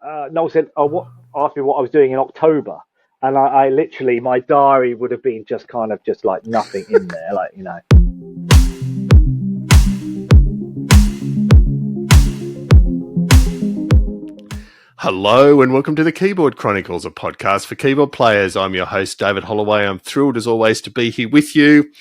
Noel said, asked me what I was doing in October. And I literally, my diary would have been just like nothing in there, like. Hello and welcome to the Keyboard Chronicles, a podcast for keyboard players. I'm your host, David Holloway. I'm thrilled as always to be here with you.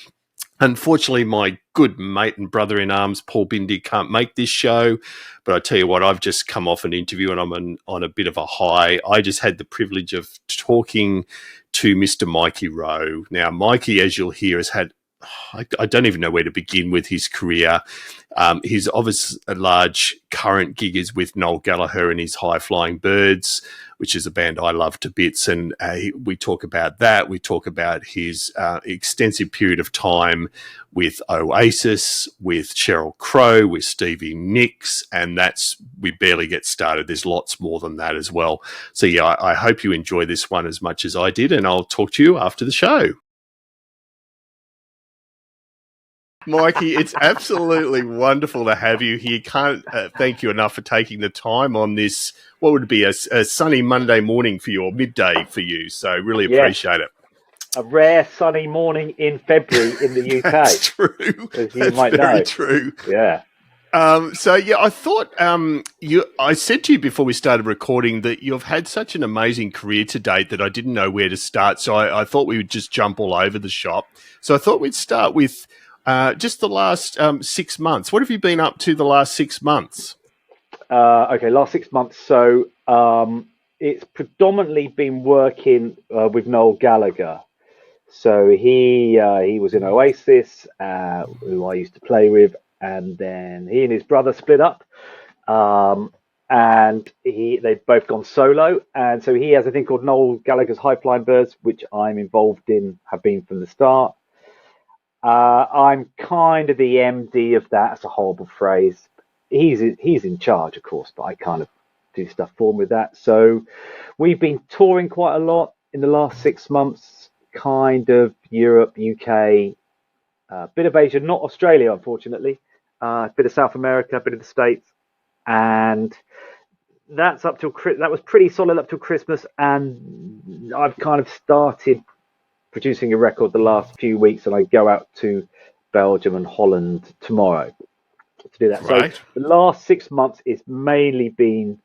Unfortunately, my good mate and brother-in-arms, Paul Bindi, can't make this show. But I tell you what, I've just come off an interview and I'm on a bit of a high. I just had the privilege of talking to Mr. Mikey Rowe. Now, Mikey, as you'll hear, has had, I don't even know where to begin with his career. His obvious large current gig is with Noel Gallagher and his High Flying Birds, which is a band I love to bits. And we talk about that. We talk about his extensive period of time with Oasis, with Sheryl Crow, with Stevie Nicks, and we barely get started. There's lots more than that as well. So yeah, I hope you enjoy this one as much as I did, and I'll talk to you after the show. Mikey, it's absolutely wonderful to have you here. Can't thank you enough for taking the time on this, what would be a sunny Monday morning for you, or midday for you. So really appreciate it. A rare sunny morning in February in the UK. That's true. As you might know. True. Yeah. So yeah, I thought I said to you before we started recording that you've had such an amazing career to date that I didn't know where to start. So I thought we would just jump all over the shop. So I thought we'd start with just the last 6 months. What have you been up to the last 6 months? Okay, last 6 months. So it's predominantly been working with Noel Gallagher. So he was in Oasis, who I used to play with, and then he and his brother split up, and they've both gone solo. And so he has a thing called Noel Gallagher's High Flying Birds, which I'm involved in, have been from the start. I'm kind of the MD of that. It's a horrible phrase. He's in charge, of course, but I kind of do stuff for him with that. So we've been touring quite a lot in the last 6 months, kind of Europe, UK, a bit of Asia, not Australia, unfortunately, a bit of South America, a bit of the States. And that was pretty solid up till Christmas. And I've kind of started producing a record the last few weeks, and I go out to Belgium and Holland tomorrow to do that. Right. So the last 6 months is mainly been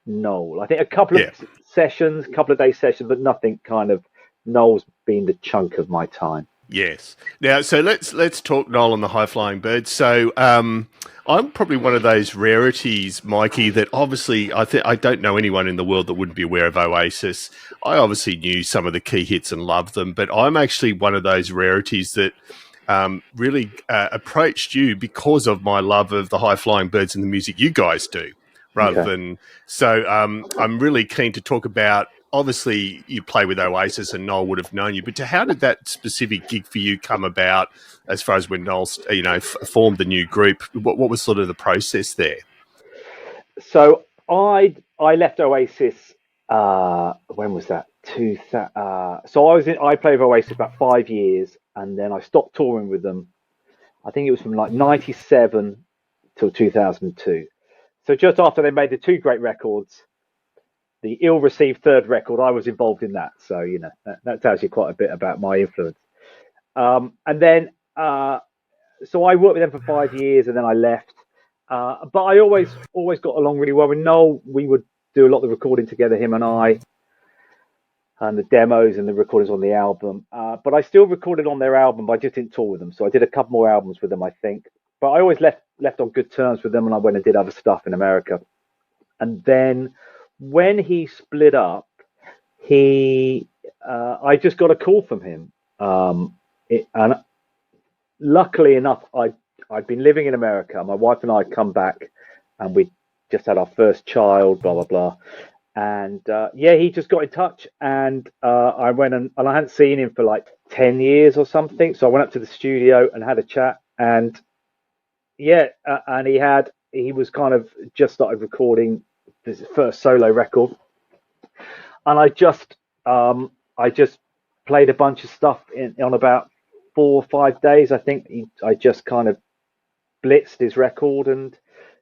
Noel. I think a couple of sessions, couple of day sessions, but nothing kind of. Noel's been the chunk of my time. Yes. Now, so let's talk Noel and the High Flying Birds. So I'm probably one of those rarities, Mikey, that obviously I don't know anyone in the world that wouldn't be aware of Oasis. I obviously knew some of the key hits and loved them, but I'm actually one of those rarities that really approached you because of my love of the High Flying Birds and the music you guys do, rather than. So I'm really keen to talk about. Obviously, you play with Oasis, and Noel would have known you. But how did that specific gig for you come about? As far as when Noel, formed the new group, what was sort of the process there? So I left Oasis. When was that? So I played with Oasis about 5 years, and then I stopped touring with them. I think it was from like '97 till 2002. So just after they made the two great records. The ill-received third record, I was involved in that. So, that tells you quite a bit about my influence. And then, so I worked with them for 5 years, and then I left. But I always got along really well with Noel. We would do a lot of the recording together, him and I, and the demos and the recordings on the album. But I still recorded on their album, but I just didn't tour with them. So I did a couple more albums with them, I think. But I always left on good terms with them, and I went and did other stuff in America. And then when he split up, I just got a call from him. And luckily enough, I'd been living in America. My wife and I had come back, and we just had our first child, blah, blah, blah. And he just got in touch, and I went and I hadn't seen him for like 10 years or something. So I went up to the studio and had a chat, and and he was kind of just started recording his first solo record, and I just played a bunch of stuff on about 4 or 5 days. I think I just kind of blitzed his record, and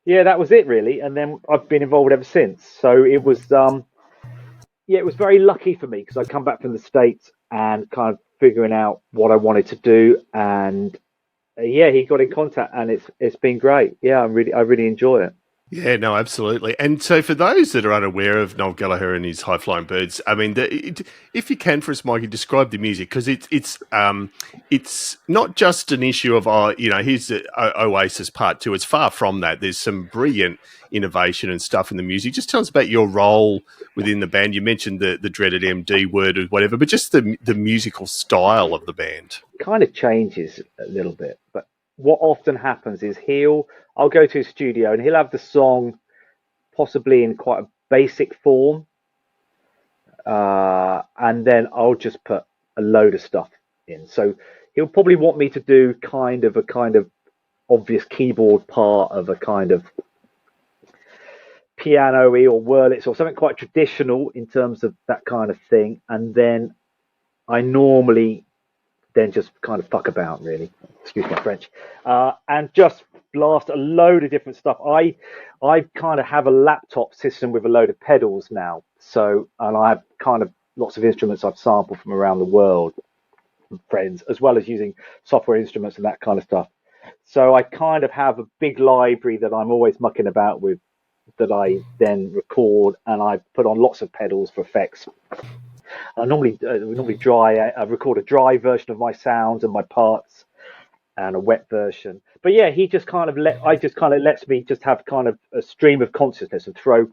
yeah, that was it really. And then I've been involved ever since. So it was, yeah, it was very lucky for me because I come back from the States and kind of figuring out what I wanted to do. And yeah, he got in contact, and it's been great. Yeah, I really enjoy it. Yeah, no, absolutely. And so, for those that are unaware of Noel Gallagher and his High Flying Birds, I mean, if you can for us, Mikey, describe the music, because it's not just an issue of here's the Oasis Part 2. It's far from that. There's some brilliant innovation and stuff in the music. Just tell us about your role within the band. You mentioned the dreaded MD word or whatever, but just the musical style of the band. Kind of changes a little bit, but what often happens is I'll go to his studio and he'll have the song possibly in quite a basic form, and then I'll just put a load of stuff in. So he'll probably want me to do a kind of obvious keyboard part of a kind of piano-y or Wurlitz or something quite traditional in terms of that kind of thing, and then I normally then just kind of fuck about, really, excuse my French, and just blast a load of different stuff. I kind of have a laptop system with a load of pedals now, and I have kind of lots of instruments I've sampled from around the world from friends, as well as using software instruments and that kind of stuff. So I kind of have a big library that I'm always mucking about with, that I then record, and I put on lots of pedals for effects. I normally record a dry version of my sounds and my parts, and a wet version. But yeah, he just kind of lets me just have kind of a stream of consciousness and throw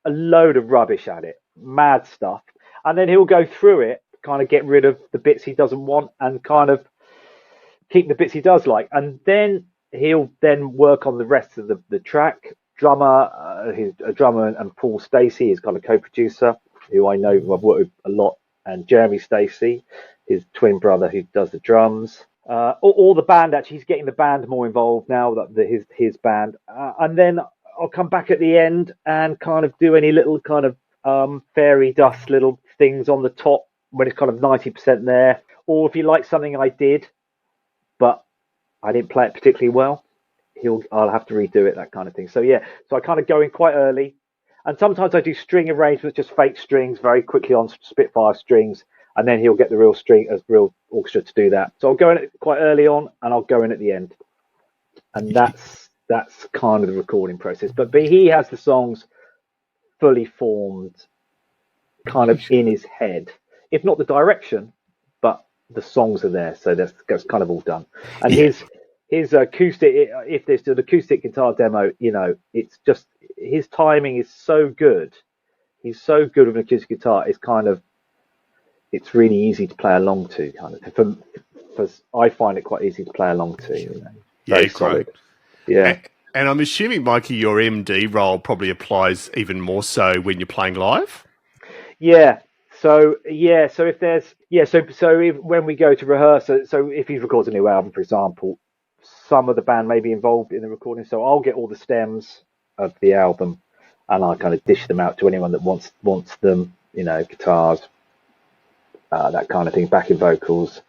a load of rubbish at it, mad stuff, and then he'll go through it, kind of get rid of the bits he doesn't want, and kind of keep the bits he does like, and then he'll then work on the rest of the track. A drummer, and Paul Stacey is kind of co-producer, who I know I've worked with a lot, and Jeremy Stacey, his twin brother, who does the drums. All the band, actually, he's getting the band more involved now, his band. And then I'll come back at the end and kind of do any little kind of fairy dust little things on the top when it's kind of 90% there. Or if you like something I did, but I didn't play it particularly well, I'll have to redo it, that kind of thing. So yeah, so I kind of go in quite early, and sometimes I do string arrangements, just fake strings very quickly on Spitfire strings, and then he'll get the real orchestra to do that. So I'll go in quite early on, and I'll go in at the end, and that's kind of the recording process. But he has the songs fully formed, kind of in his head, if not the direction, but the songs are there, so that's kind of all done. And his acoustic, if there's an acoustic guitar demo, it's just, his timing is so good. He's so good with an acoustic guitar. It's really easy to play along to, kind of. I find it quite easy to play along to. Very solid. Yeah. And I'm assuming, Mikey, your MD role probably applies even more so when you're playing live. Yeah. So if there's when we go to rehearse, so if he records a new album, for example, some of the band may be involved in the recording, so I'll get all the stems of the album and I kind of dish them out to anyone that wants them, guitars, that kind of thing, backing vocals,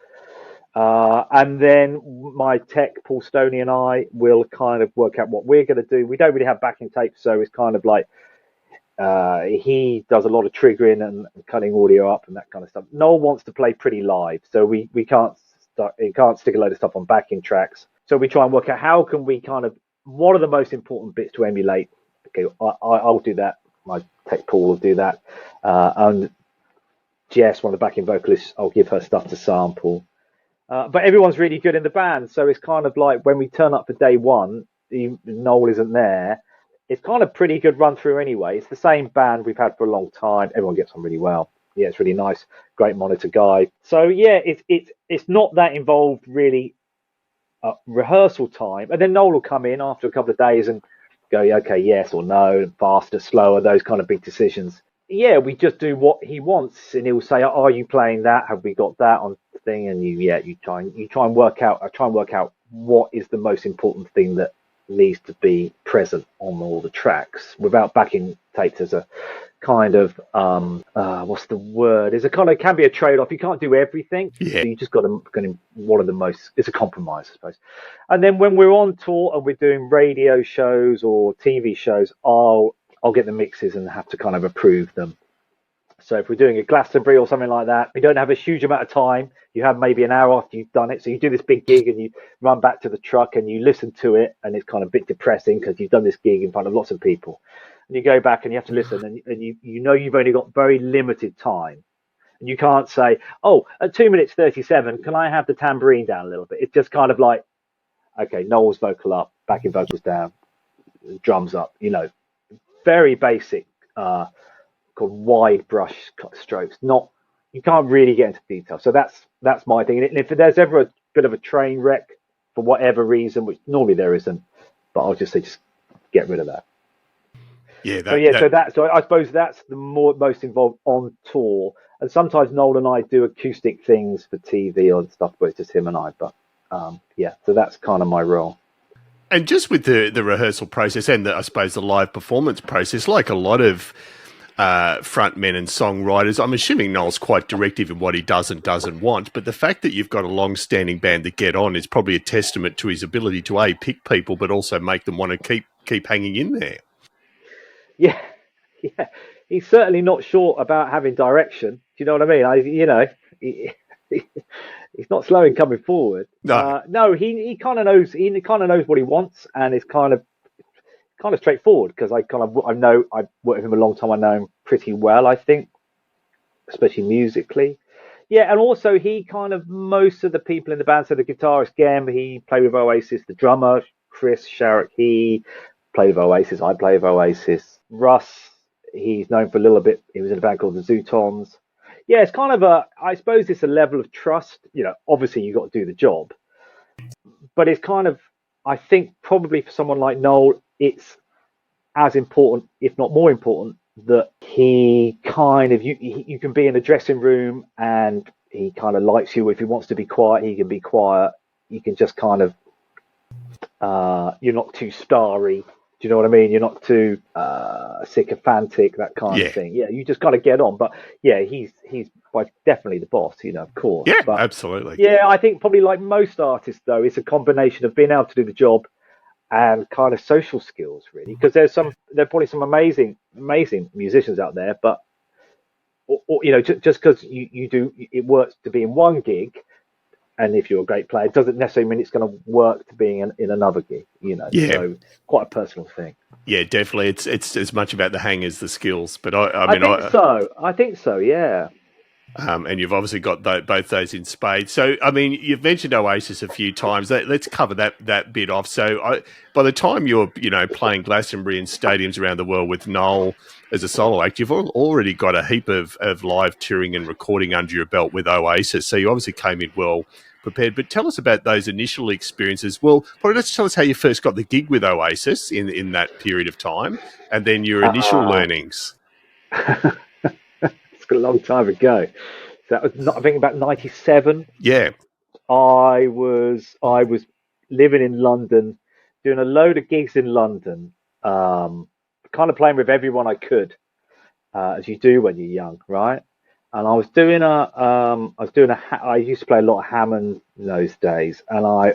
and then my tech Paul Stoney and I will kind of work out what we're going to do. We don't really have backing tapes, so it's kind of like he does a lot of triggering and cutting audio up and that kind of stuff. Noel wants to play pretty live, so we can't stick a load of stuff on backing tracks. So we try and work out how can we what are the most important bits to emulate. Okay, I'll do that. My tech Paul will do that. And Jess, one of the backing vocalists, I'll give her stuff to sample. But everyone's really good in the band. So it's kind of like when we turn up for day one, Noel isn't there. It's kind of pretty good run through anyway. It's the same band we've had for a long time. Everyone gets on really well. Yeah, it's really nice. Great monitor guy. So yeah, it's not that involved really. Rehearsal time, and then Noel will come in after a couple of days and go, okay, yes or no, faster, slower, those kind of big decisions. Yeah, we just do what he wants, and he'll say, "Are you playing that? Have we got that on the thing?" And you try and work out. I try and work out what is the most important thing that needs to be present on all the tracks without backing tapes as a kind of what's the word? It's a kind of can be a trade-off. You can't do everything, Yeah. so you just got to one of the most. It's a compromise, I suppose. And then when we're on tour and we're doing radio shows or TV shows, I'll get the mixes and have to kind of approve them. So if we're doing a Glastonbury or something like that, we don't have a huge amount of time. You have maybe an hour after you've done it. So you do this big gig and you run back to the truck and you listen to it, and it's kind of a bit depressing because you've done this gig in front of lots of people. And you go back and you have to listen, and you know you've only got very limited time. And you can't say, oh, at 2 minutes 37, can I have the tambourine down a little bit? It's just kind of like, okay, Noel's vocal up, backing vocals down, drums up, very basic, called wide brush strokes. Not, you can't really get into detail. So that's my thing. And if there's ever a bit of a train wreck for whatever reason, which normally there isn't, but I'll just say just get rid of that. Yeah. So I suppose that's the most involved on tour. And sometimes Noel and I do acoustic things for TV or stuff, but it's just him and I. But so that's kind of my role. And just with the rehearsal process and I suppose the live performance process, like a lot of frontmen and songwriters, I'm assuming Noel's quite directive in what he does and doesn't want, but the fact that you've got a long-standing band to get on is probably a testament to his ability to pick people, but also make them want to keep hanging in there. Yeah, he's certainly not short about having direction. Do you know what I mean? He's not slow in coming forward. No, he kind of knows. He kind of knows what he wants, and it's kind of straightforward because I've worked with him a long time. I know him pretty well, I think, especially musically. Yeah, and also he kind of most of the people in the band. So the guitarist Gem, he played with Oasis. The drummer Chris Sheryl, he played with Oasis. I play with Oasis. Russ, he's known for a little bit. He was in a band called the Zootons. Yeah, it's kind of I suppose it's a level of trust. Obviously you got to do the job, but it's kind of, I think probably for someone like Noel, it's as important, if not more important, that he kind of, you can be in a dressing room and he kind of likes you. If he wants to be quiet, he can be quiet. You can just kind of, you're not too starry. Do you know what I mean? You're not too sycophantic, that kind of thing. Yeah, you just got to get on. But yeah, he's definitely the boss, of course. Yeah, but, absolutely. Yeah, I think probably like most artists, though, it's a combination of being able to do the job and kind of social skills, really. Because there are probably some amazing musicians out there, but just because you do, it works to be in one gig. And if you're a great player, it doesn't necessarily mean it's going to work to being in another gig, Yeah. So quite a personal thing. Yeah, definitely. It's as much about the hang as the skills. But I think so. Yeah. And you've obviously got both those in spades. So, I mean, you've mentioned Oasis a few times. Let's cover that bit off. So, by the time you're, playing Glastonbury in stadiums around the world with Noel as a solo act, you've already got a heap of live touring and recording under your belt with Oasis. So, you obviously came in well prepared. But tell us about those initial experiences. Well, probably let's tell us how you first got the gig with Oasis in that period of time, and then your initial learnings. It's a long time ago. So that was I think about 97. Yeah. I was living in London, doing a load of gigs in London, kind of playing with everyone I could, as you do when you're young, right? And I was doing I used to play a lot of Hammond in those days, and I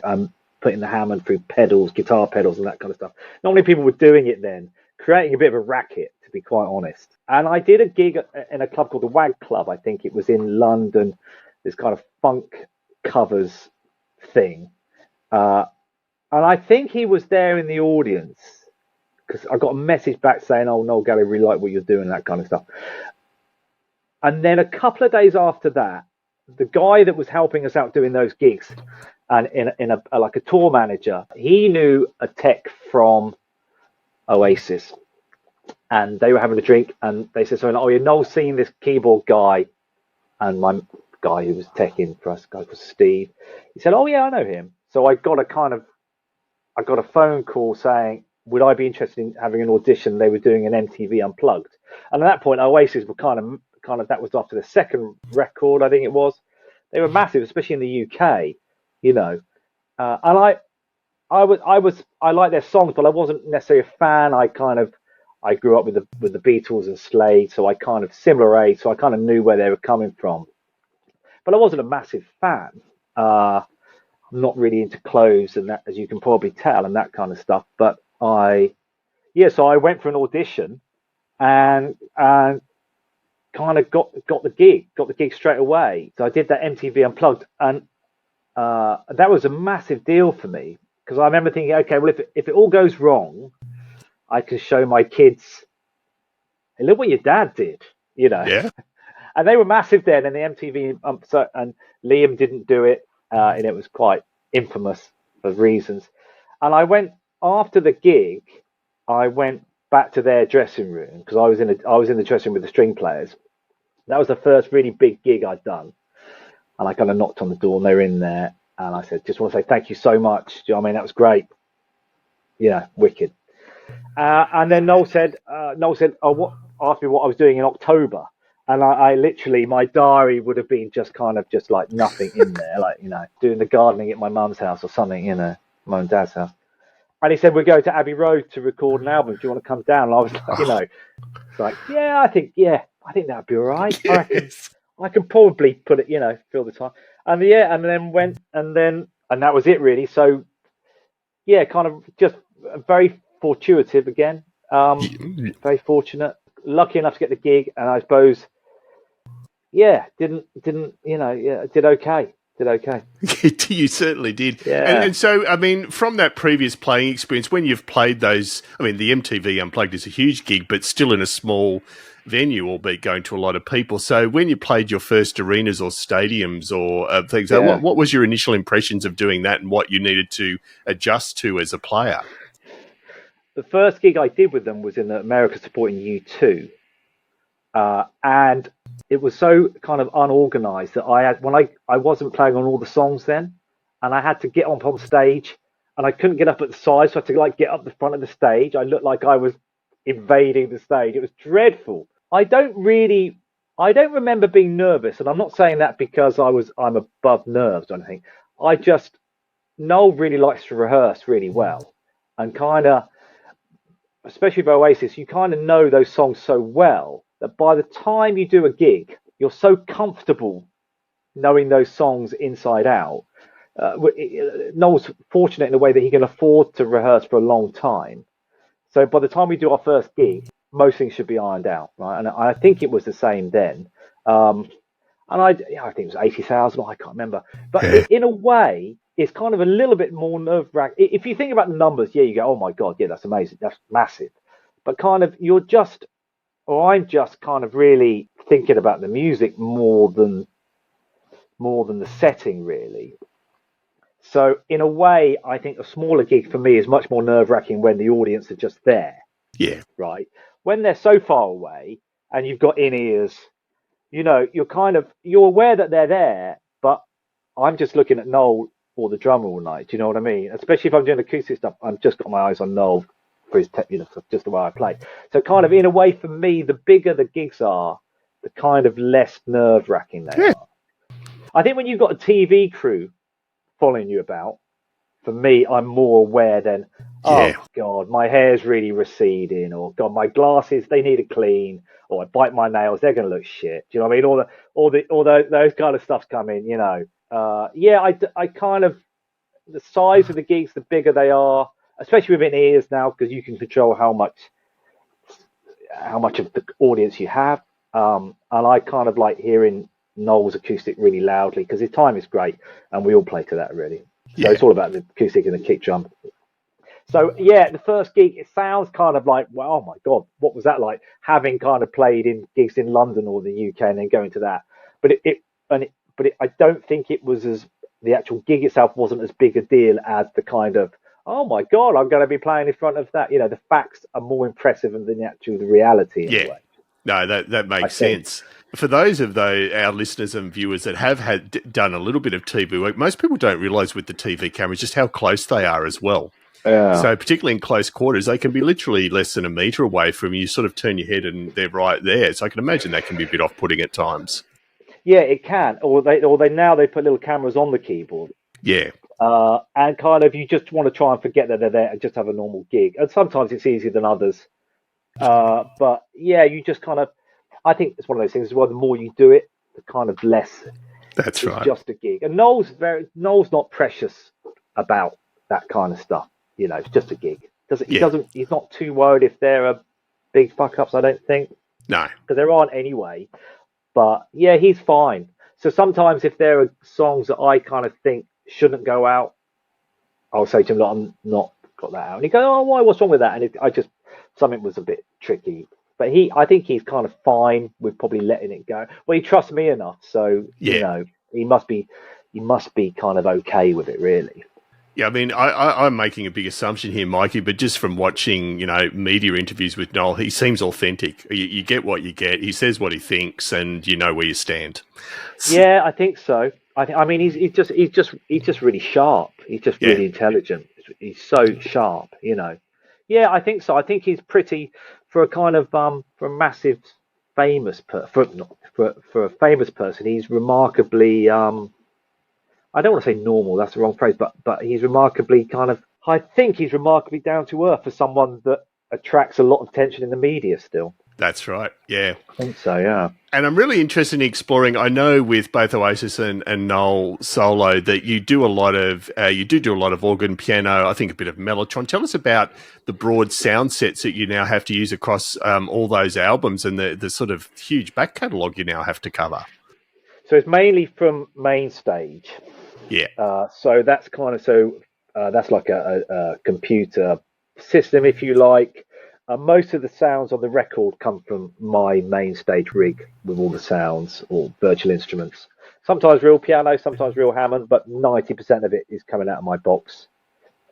putting the Hammond through pedals, guitar pedals, and that kind of stuff. Not many people were doing it then, creating a bit of a racket, to be quite honest. And I did a gig in a club called the Wag Club. I think it was in London, this kind of funk covers thing. And I think he was there in the audience because I got a message back saying, "Oh, Noel Gallagher, really like what you're doing," that kind of stuff. And then a couple of days after that, the guy that was helping us out doing those gigs, and in a like a tour manager, he knew a tech from Oasis, and they were having a drink, and they said something like, "Oh, yeah, Noel's seen this keyboard guy," and my guy who was teching for us, guy called Steve, he said, "Oh yeah, I know him." So I got a phone call saying, would I be interested in having an audition? They were doing an MTV Unplugged, and at that point, Oasis were kind of that was after the second record, I think it was. They were massive, especially in the UK, and I like their songs, but I wasn't necessarily a fan. I I grew up with the Beatles and Slade, so I kind of similar age, so I kind of knew where they were coming from. But I wasn't a massive fan. I'm not really into clothes and that, as you can probably tell, and that kind of stuff. But so I went for an audition and kind of got the gig straight away. So I did that MTV Unplugged, and that was a massive deal for me because I remember thinking, okay, well, if it all goes wrong, I can show my kids, hey, look what your dad did, Yeah. And they were massive then, and the MTV and Liam didn't do it, and it was quite infamous for reasons. And I went after the gig. I went back to their dressing room because I was in the dressing room with the string players. That was the first really big gig I'd done, and I kind of knocked on the door, and they were in there, and I said, "Just want to say thank you so much. Do you know what I mean? That was great. Yeah, wicked." And then Noel said, "Oh, asked me what I was doing in October." And I literally, my diary would have been just like nothing in there, like, doing the gardening at my mum's house or something, mum and dad's house. And he said, we're going to Abbey Road to record an album. Do you want to come down? And I was like, it's like, I think that'd be all right. Yes. I reckon I can probably put it, fill the time. And and then went, and that was it really. So, kind of just very fortuitous again. Very fortunate, lucky enough to get the gig. And I suppose, did okay. Did okay. You certainly did. Yeah. And so, I mean, from that previous playing experience, when you've played those, I mean, the MTV Unplugged is a huge gig, but still in a small venue, albeit going to a lot of people. So when you played your first arenas or stadiums or things, what was your initial impressions of doing that and what you needed to adjust to as a player? The first gig I did with them was in America supporting U2. And it was so kind of unorganized that I wasn't playing on all the songs then, and I had to get on stage, and I couldn't get up at the side, so I had to get up the front of the stage. I looked like I was invading the stage. It was dreadful. I don't remember being nervous, and I'm not saying that because I'm above nerves or anything. Noel really likes to rehearse really well, and kind of, especially with Oasis, you kind of know those songs so well that by the time you do a gig, you're so comfortable knowing those songs inside out. Noel's fortunate in a way that he can afford to rehearse for a long time. So by the time we do our first gig, most things should be ironed out, right? And I think it was the same then. And I think it was 80,000, I can't remember. But in a way, it's kind of a little bit more nerve-wracking. If you think about the numbers, you go, oh my God, that's amazing, that's massive. But kind of, I'm just kind of really thinking about the music more than the setting, really. So in a way, I think a smaller gig for me is much more nerve-wracking when the audience are just there. Yeah. Right. When they're so far away and you've got in-ears, you're aware that they're there, but I'm just looking at Noel or the drummer all night. Do you know what I mean? Especially if I'm doing acoustic stuff, I've just got my eyes on Noel for his, just the way I play. So kind of in a way, for me, the bigger the gigs are, the kind of less nerve-wracking they are. I think when you've got a TV crew following you about, for me, I'm more aware than, oh God, my hair's really receding, or God, my glasses, they need a clean, or I bite my nails, they're going to look shit. Do you know what I mean? All those kind of stuff's coming, I kind of, the size of the gigs, the bigger they are, especially within ears now, because you can control how much of the audience you have. And I kind of like hearing Noel's acoustic really loudly because his time is great, and we all play to that really. So it's all about the acoustic and the kick drum. So the first gig, it sounds kind of like, well, oh my God, what was that like? Having kind of played in gigs in London or the UK and then going to that, but I don't think it was the actual gig itself wasn't as big a deal as the kind of, oh my God, I'm going to be playing in front of that. The facts are more impressive than the reality in a way. No, that makes sense. For those of our listeners and viewers that have done a little bit of TV work, most people don't realise with the TV cameras just how close they are as well. Yeah. So particularly in close quarters, they can be literally less than a metre away from you. You sort of turn your head and they're right there. So I can imagine that can be a bit off-putting at times. Yeah, it can. Or they put little cameras on the keyboard. Yeah. And kind of you just want to try and forget that they're there and just have a normal gig. And sometimes it's easier than others. But yeah, you just kind of, I think it's one of those things as well. The more you do it, the kind of less That's it's right. just a gig. And Noel's not precious about that kind of stuff. You know, it's just a gig. Yeah. He's not too worried if there are big fuck ups. I don't think, No. because there aren't anyway. But yeah, he's fine. So sometimes if there are songs that I kind of think shouldn't go out, I'll say to him, "Look, I'm not got that out." And he goes, "Oh, why? What's wrong with that?" And I just something was a bit tricky. But I think he's kind of fine with probably letting it go. Well, he trusts me enough, so Yeah. he must be kind of okay with it, really. Yeah, I mean, I'm making a big assumption here, Mikey, but just from watching, media interviews with Noel, he seems authentic. You get what you get. He says what he thinks, and you know where you stand. Yeah, I think so. I mean, he's just really sharp. He's just Yeah, really intelligent. He's so sharp. Yeah, I think so. I think he's pretty for a kind of for a massive famous for a famous person. He's remarkably I don't want to say normal. That's the wrong phrase, but he's remarkably kind of. I think he's remarkably down to earth for someone that attracts a lot of attention in the media. Still, that's right. Yeah. I think so. Yeah. And I'm really interested in exploring. I know with both Oasis and Noel solo that you do a lot of do a lot of organ, piano. I think a bit of mellotron. Tell us about the broad sound sets that you now have to use across all those albums and the sort of huge back catalogue you now have to cover. So it's mainly from MainStage. Yeah. So that's kind of that's like a computer system, if you like. Most of the sounds on the record come from my MainStage rig with all the sounds or virtual instruments. Sometimes real piano, sometimes real Hammond, but 90% of it is coming out of my box,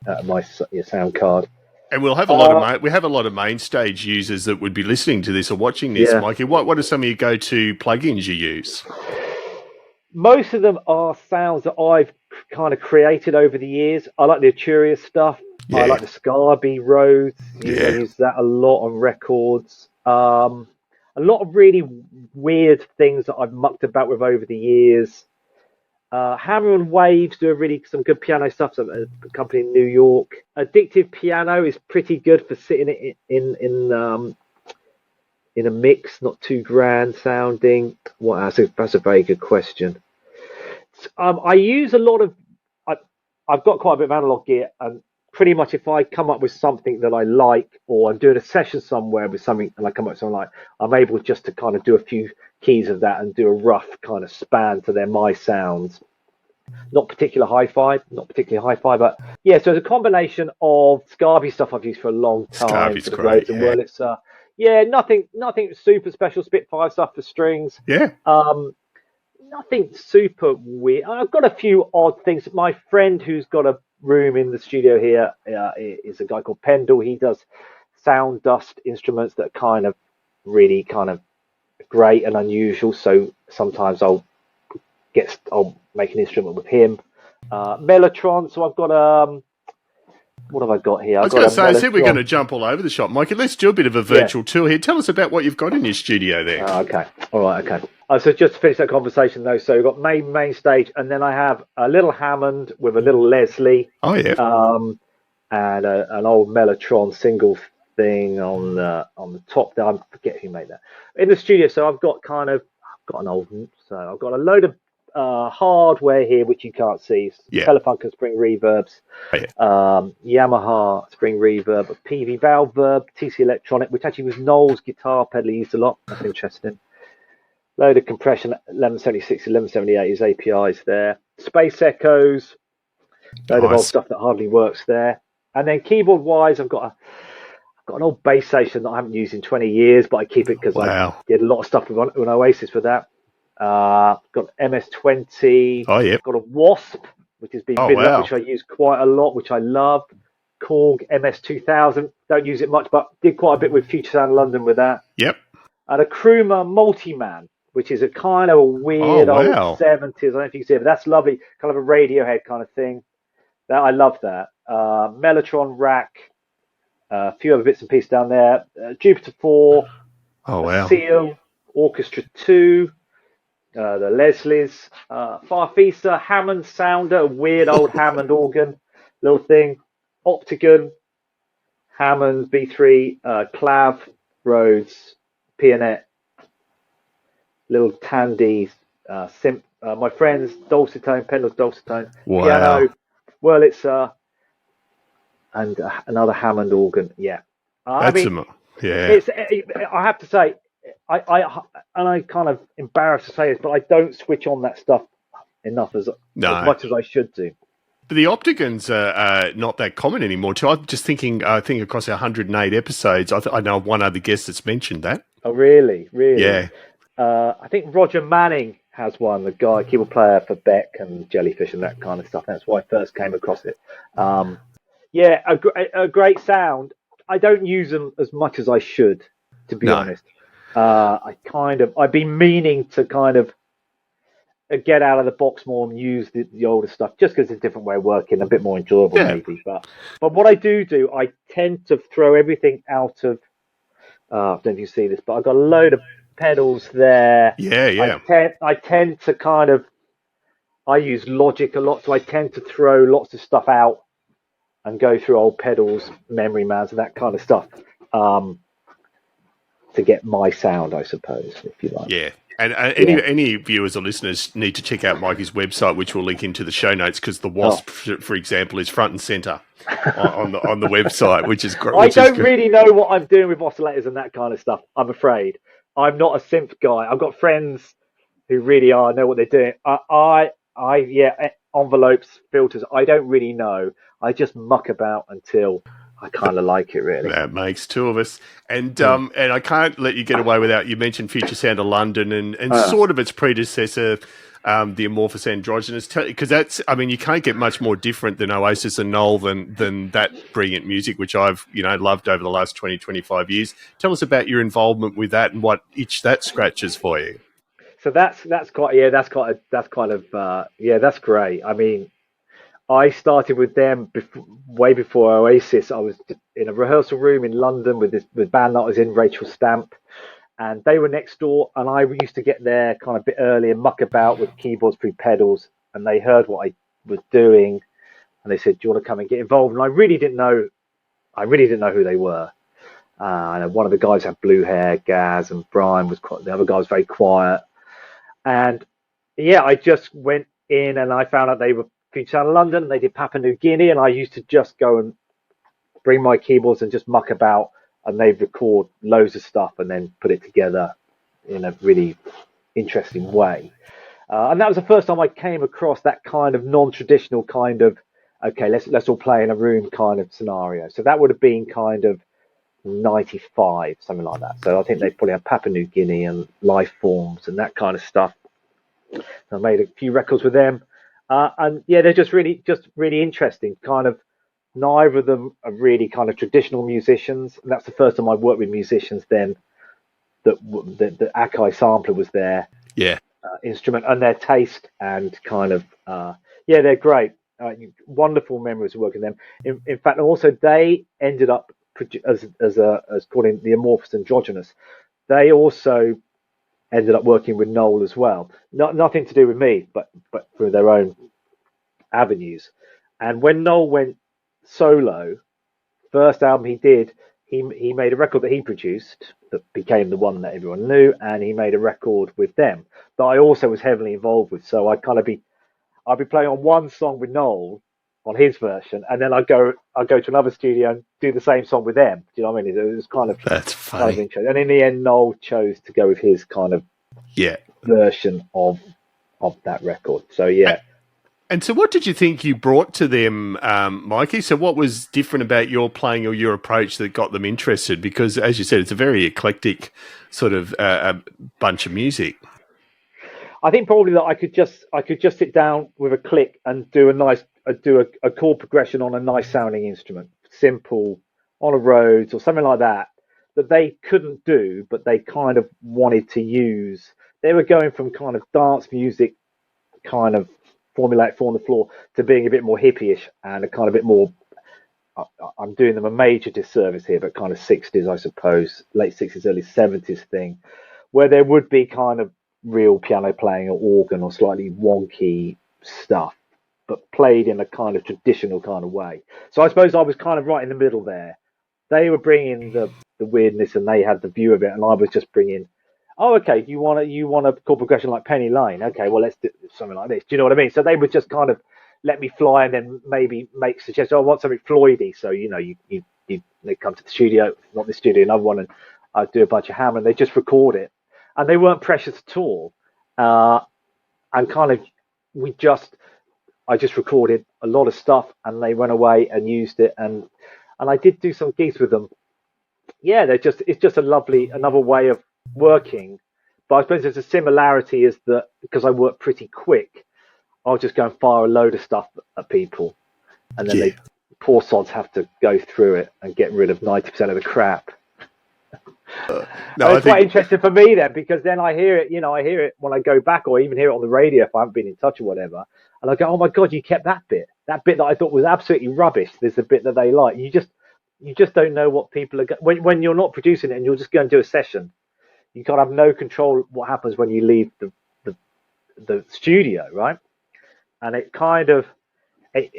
out of my sound card. And we'll have a lot of we have a lot of MainStage users that would be listening to this or watching this, Yeah. Mikey. What are some of your go-to plugins you use? Most of them are sounds that I've kind of created over the years. I like the Urine stuff. Yeah. I like the Scarby Roads. I Yeah. use that a lot on records. A lot of really weird things that I've mucked about with over the years. Hammer and Waves do some good piano stuff. So a company in New York. Addictive Piano is pretty good for sitting in a mix, not too grand sounding. What else? That's a very good question. I use a lot of. I've got quite a bit of analog gear, and pretty much if I come up with something that I like, or I'm doing a session somewhere with something, and I come up with something like, I'm able just to kind of do a few keys of that and do a rough kind of span to my sounds. Not particularly hi-fi, but yeah. So it's a combination of Scarby stuff I've used for a long time Scarby's for the great. Rhodes and Wurlitzer. Yeah, nothing super special. Spitfire stuff for strings. Yeah. Nothing super weird. I've got a few odd things. My friend who's got a room in the studio here is a guy called Pendle. He does sound dust instruments that are kind of really kind of great and unusual. So sometimes I'll make an instrument with him. Mellotron. So I've got what have I got here? I was going to say, I said we're going to jump all over the shop, Mikey. Let's do a bit of a virtual tour here. Tell us about what you've got in your studio there. Okay. All right. Okay. So just to finish that conversation, though, so we've got MainStage, and then I have a little Hammond with a little Leslie. Oh, yeah. And an old Mellotron single thing on the top there. I forget who made that. In the studio, so I've got an old, so I've got a load of hardware here which you can't see. Telefunken Spring Reverbs, Yamaha Spring Reverb, a PV Valve Verb, TC Electronic, which actually was Noel's guitar pedal he used a lot. That's interesting. Load of compression, 1176, 1178 is APIs there. Space Echoes, load of old stuff that hardly works there. And then keyboard wise, I've got an old bass station that I haven't used in 20 years, but I keep it because I did a lot of stuff with Oasis for that. Got MS-20. Oh, yeah. Got a Wasp, which has been which I use quite a lot, which I love. Korg MS-2000. Don't use it much, but did quite a bit with Future Sound London with that. Yep. And a Kruma Multiman, which is a kind of a weird old 70s. I don't know if you can see it, but that's lovely. Kind of a Radiohead kind of thing. I love that. Mellotron Rack. A few other bits and pieces down there. Jupiter 4. Oh, wow. Seal. Orchestra 2. The Leslie's, Farfisa, Hammond Sounder, a weird old Hammond organ, little thing, Optigan, Hammond B3, Clav, Rhodes, Pianet, little Tandy, synth. My friend's dulcet tone, pedals dulcet tone, Wow. piano, Wurlitzer, and another Hammond organ. Yeah, I That's mean, a, yeah. it's. I have to say, I kind of embarrassed to say this, but I don't switch on that stuff enough as No. much as I should do. But the Opticons are not that common anymore, too. I'm just thinking, I think across our 108 episodes, I know one other guest that's mentioned that. Oh, really? Really? Yeah. I think Roger Manning has one, the guy, keyboard player for Beck and Jellyfish and that kind of stuff. That's why I first came across it. Yeah, a great sound. I don't use them as much as I should, to be No. honest. I've been meaning to kind of get out of the box more and use the older stuff just because it's a different way of working, a bit more enjoyable Yeah. maybe. But what I do, I tend to throw everything out of. I don't know if you see this, but I've got a load of pedals there. Yeah, yeah. I tend to kind of. I use Logic a lot, so I tend to throw lots of stuff out and go through old pedals, memory mans, and that kind of stuff to get my sound, I suppose, if you like. Yeah. And any viewers or listeners need to check out Mikey's website, which we'll link into the show notes, because the Wasp, for example, is front and center on the website, which is great. I don't really know what I'm doing with oscillators and that kind of stuff, I'm afraid. I'm not a synth guy. I've got friends who really know what they're doing. Envelopes, filters, I don't really know. I just muck about until I kind of like it, really. That makes two of us. And I can't let you get away without, you mentioned Future Sound of London and sort of its predecessor, the Amorphous Androgynous, because that's, I mean, you can't get much more different than Oasis and Noel than that brilliant music, which I've, loved over the last 20, 25 years. Tell us about your involvement with that and what itch that scratches for you. So that's great. I mean, I started with them way before Oasis. I was in a rehearsal room in London with the band that I was in, Rachel Stamp, and they were next door. And I used to get there kind of a bit early and muck about with keyboards pre pedals. And they heard what I was doing, and they said, "Do you want to come and get involved?" And I really didn't know who they were. And one of the guys had blue hair, Gaz, and Brian was the other guy was very quiet. And yeah, I just went in and I found out they were Future Sound of London. They did Papua New Guinea, and I used to just go and bring my keyboards and just muck about, and they'd record loads of stuff and then put it together in a really interesting way. And that was the first time I came across that kind of non-traditional kind of, okay, let's all play in a room kind of scenario. So that would have been kind of 95, something like that. So I think they probably had Papua New Guinea and Life Forms and that kind of stuff. I made a few records with them. And yeah, they're just really interesting. Kind of, neither of them are really kind of traditional musicians. And that's the first time I worked with musicians then that the Akai sampler was their instrument and their taste and kind of, they're great. Wonderful memories of working with them. In fact, also they ended up as calling the Amorphous Androgynous. They also ended up working with Noel as well. Nothing to do with me, but through their own avenues. And when Noel went solo, first album he did, he made a record that he produced that became the one that everyone knew, and he made a record with them that I also was heavily involved with. So I'd be playing on one song with Noel on his version, and then I'd go to another studio and do the same song with them. Do you know what I mean? It was kind of that's funny. Kind of interesting. And in the end, Noel chose to go with his kind of version of that record. So yeah. And so what did you think you brought to them, Mikey? So what was different about your playing or your approach that got them interested? Because as you said, it's a very eclectic sort of bunch of music. I think probably that I could just sit down with a click and do a chord progression on a nice sounding instrument, simple, on a Rhodes or something like that they couldn't do, but they kind of wanted to use. They were going from kind of dance music, kind of formulaic 4 on the floor, to being a bit more hippie-ish and a kind of bit more. I'm doing them a major disservice here, but kind of 60s, I suppose, late 60s, early 70s thing, where there would be kind of real piano playing or organ or slightly wonky stuff, but played in a kind of traditional kind of way. So I suppose I was kind of right in the middle there, they were bringing the weirdness, and they had the view of it, and I was just bringing. Oh, okay. You want a chord progression like Penny Lane? Okay, well let's do something like this. Do you know what I mean? So they would just kind of let me fly, and then maybe make suggestions. Oh, I want something Floydy. So they come to the studio, not the studio, another one, and I'd do a bunch of hammer, and they just record it, and they weren't precious at all. And kind of I just recorded a lot of stuff, and they went away and used it, and I did do some gigs with them. Yeah, it's just a lovely another way of working. But I suppose there's a similarity is that because I work pretty quick, I'll just go and fire a load of stuff at people, and then they poor sods have to go through it and get rid of 90% of the crap. It's quite interesting for me then, because then I hear it, I hear it when I go back, or even hear it on the radio if I haven't been in touch or whatever, and I go, oh my god, you kept that bit that I thought was absolutely rubbish. There's a bit that they like. You just don't know what people are when you're not producing it and you're just going to do a session. You can't have no control what happens when you leave the studio, right? And it kind of and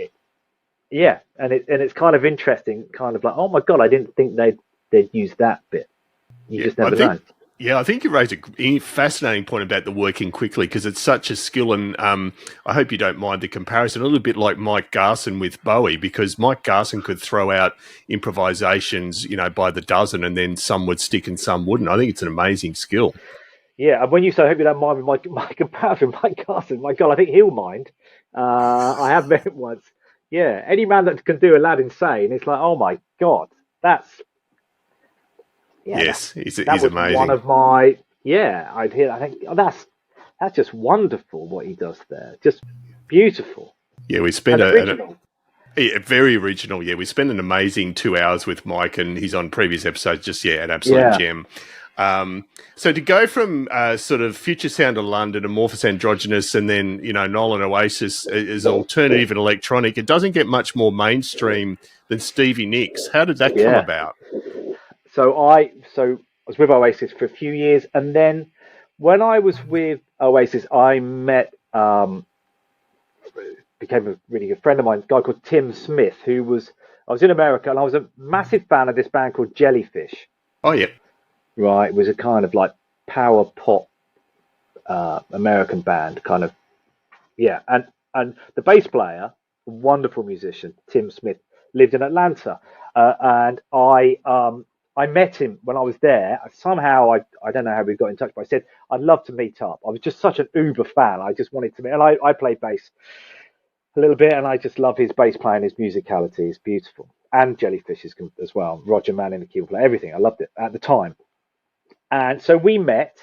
it's kind of interesting, kind of like, oh my god, I didn't think they'd use that bit. You just never know. Yeah, I think you raised a fascinating point about the working quickly, because it's such a skill, and I hope you don't mind the comparison, a little bit like Mike Garson with Bowie, because Mike Garson could throw out improvisations, by the dozen, and then some would stick and some wouldn't. I think it's an amazing skill. Yeah, and when you say, I hope you don't mind with my comparison, Mike Garson, my God, I think he'll mind. I have met him once. Yeah, any man that can do Aladdin Sane, it's like, oh my God, that's... Yes, he's was amazing. One of my I'd hear. I think that's just wonderful what he does there. Just beautiful. Yeah, we spent very original. Yeah, we spent an amazing 2 hours with Mike, and he's on previous episodes. Just an absolute gem. So to go from sort of Future Sound of London, Amorphous, Androgynous, and then Noel and Oasis is alternative and electronic. It doesn't get much more mainstream than Stevie Nicks. How did that come about? So I was with Oasis for a few years, and then when I was with Oasis, I met became a really good friend of mine, a guy called Tim Smith, I was in America, and I was a massive fan of this band called Jellyfish. Oh yeah, right. It was a kind of like power pop American band, kind of and the bass player, a wonderful musician, Tim Smith, lived in Atlanta, and I met him when I was there. Somehow, I don't know how we got in touch, but I said, I'd love to meet up. I was just such an uber fan. I just wanted to meet. And I play bass a little bit, and I just love his bass playing, his musicality. It's beautiful. And Jellyfish as well. Roger Manning, the keyboard player, everything. I loved it at the time. And so we met,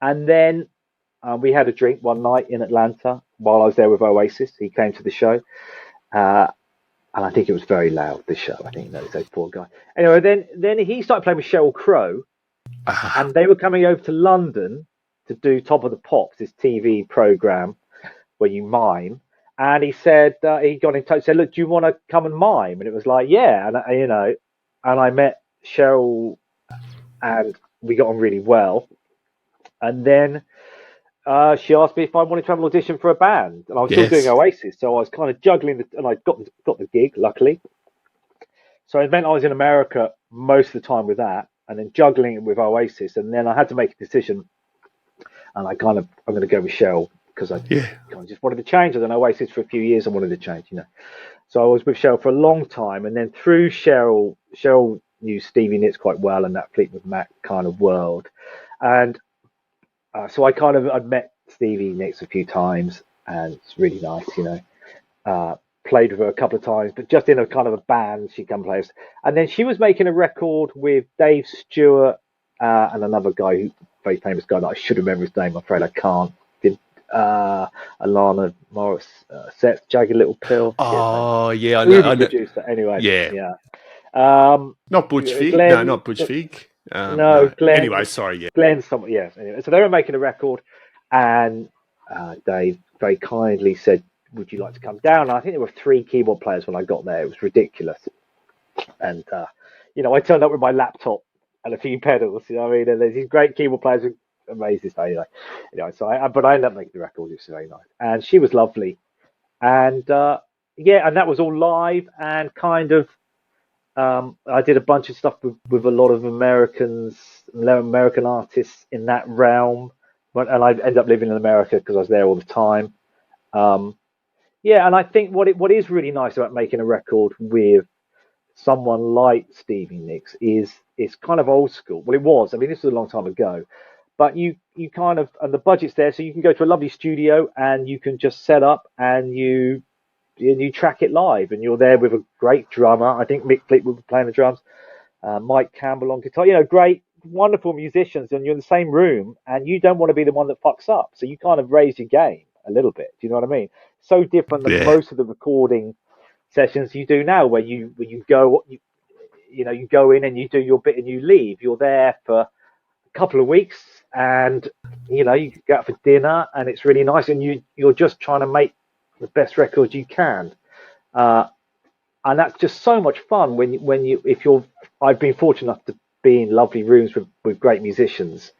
and then we had a drink one night in Atlanta while I was there with Oasis. He came to the show. And I think it was very loud, this show. I think that poor guy. Anyway, then he started playing with Sheryl Crow, and they were coming over to London to do Top of the Pops, this TV program where you mime. And he said he got in touch, said, "Look, do you want to come and mime?" And it was like, yeah, and and I met Sheryl, and we got on really well. And then she asked me if I wanted to have an audition for a band, and I was still doing Oasis, so I was kind of juggling, and I got the gig, luckily. So it meant I was in America most of the time with that, and then juggling it with Oasis, and then I had to make a decision, and I'm going to go with Sheryl, because I just wanted to change. I've done Oasis for a few years, I wanted to change, So I was with Sheryl for a long time, and then through Sheryl knew Stevie Nicks quite well, and that Fleetwood Mac kind of world, and so I'd met Stevie Nicks a few times, and it's really nice, played with her a couple of times, but just in a kind of a band, she'd come play us. And then she was making a record with Dave Stewart and another guy, very famous guy that I should remember his name. I'm afraid I can't. Alana Morris, Seth, Jagged Little Pill. Oh, yeah, I know. Producer. Anyway, yeah. Not Butch Vig. No, not Butch Vig. No, Glenn. Anyway, sorry, yeah. Glenn's someone, yes. Anyway, so they were making a record, and Dave very kindly said, "Would you like to come down?" And I think there were 3 keyboard players when I got there. It was ridiculous. And I turned up with my laptop and a few pedals. And there's these great keyboard players who amazed this day. So I ended up making the record. It was very nice, and she was lovely. And and that was all live, and kind of I did a bunch of stuff with a lot of American artists in that realm, and I ended up living in America because I was there all the time. Um, yeah, and I think what is really nice about making a record with someone like Stevie Nicks is it's kind of old school. Well, it was. I mean, this was a long time ago, but you kind of, and the budget's there, so you can go to a lovely studio and you can just set up and you track it live, and you're there with a great drummer. I think Mick Fleetwood was playing the drums, Mike Campbell on guitar. Great, wonderful musicians, and you're in the same room, and you don't want to be the one that fucks up. So you kind of raise your game a little bit. Do you know what I mean? So different than Yeah. most of the recording sessions you do now, where you go, you go in and you do your bit and you leave. You're there for a couple of weeks, and you go out for dinner, and it's really nice, and you're just trying to make the best record you can. And that's just so much fun I've been fortunate enough to be in lovely rooms with great musicians.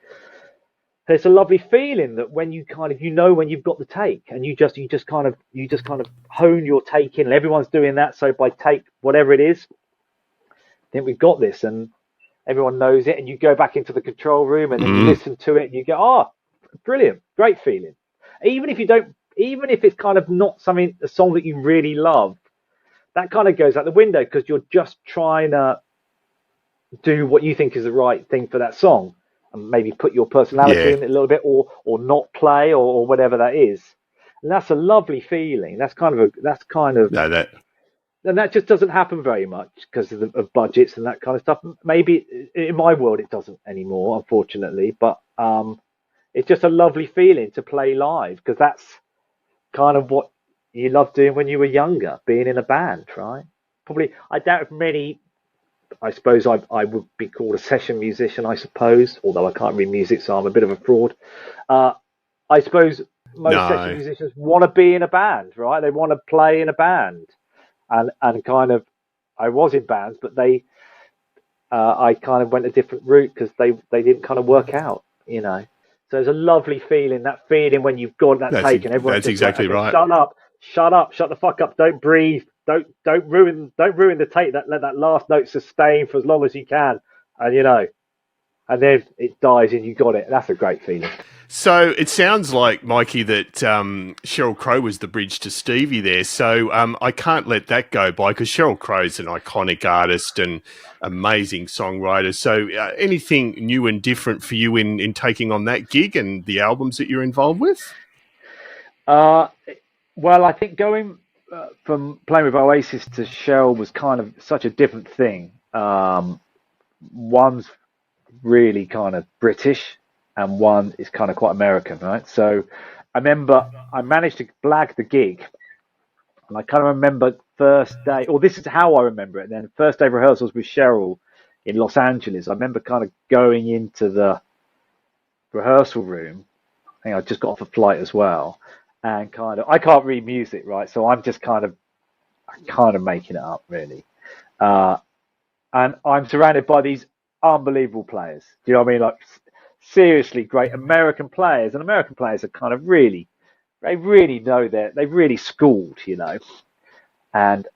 There's a lovely feeling that when you kind of, when you've got the take, and you just kind of hone your take in, and everyone's doing that. So by take, whatever it is, I think we've got this, and everyone knows it. And you go back into the control room and then you listen to it and you go, oh, brilliant, great feeling. Even if it's kind of not a song that you really love, that kind of goes out the window because you're just trying to do what you think is the right thing for that song, and maybe put your personality in it a little bit, or not play, or whatever that is. And that's a lovely feeling. And that just doesn't happen very much because of budgets and that kind of stuff. Maybe in my world it doesn't anymore, unfortunately. But it's just a lovely feeling to play live, because that's kind of what you loved doing when you were younger, being in a band, right? Probably, I doubt if many. I suppose I would be called a session musician, I suppose, although I can't read music, so I'm a bit of a fraud. I suppose most session musicians want to be in a band, right? They want to play in a band, and kind of, I was in bands, but I kind of went a different route because they didn't kind of work out, So there's a lovely feeling, that feeling when you've got that take, and everyone's that's exactly right. Shut up, shut the fuck up, don't breathe, don't ruin the take. Let that last note sustain for as long as you can, and and then it dies and you got it. That's a great feeling. So it sounds like, Mikey, that Sheryl Crow was the bridge to Stevie there. So I can't let that go by, because Sheryl Crow's an iconic artist and amazing songwriter. So anything new and different for you in taking on that gig and the albums that you're involved with? Well, I think going from playing with Oasis to Sheryl was kind of such a different thing. One's really kind of British, and one is kind of quite American, right? So I remember I managed to blag the gig, and I kind of remember first day, or this is how I remember it. And then first day of rehearsals with Sheryl in Los Angeles. I remember kind of going into the rehearsal room. I think I just got off a flight as well, and kind of, I can't read music, right? So I'm just kind of making it up, really. And I'm surrounded by these unbelievable players. Do you know what I mean? Like, seriously great American players. And American players are kind of they really know they've really schooled, And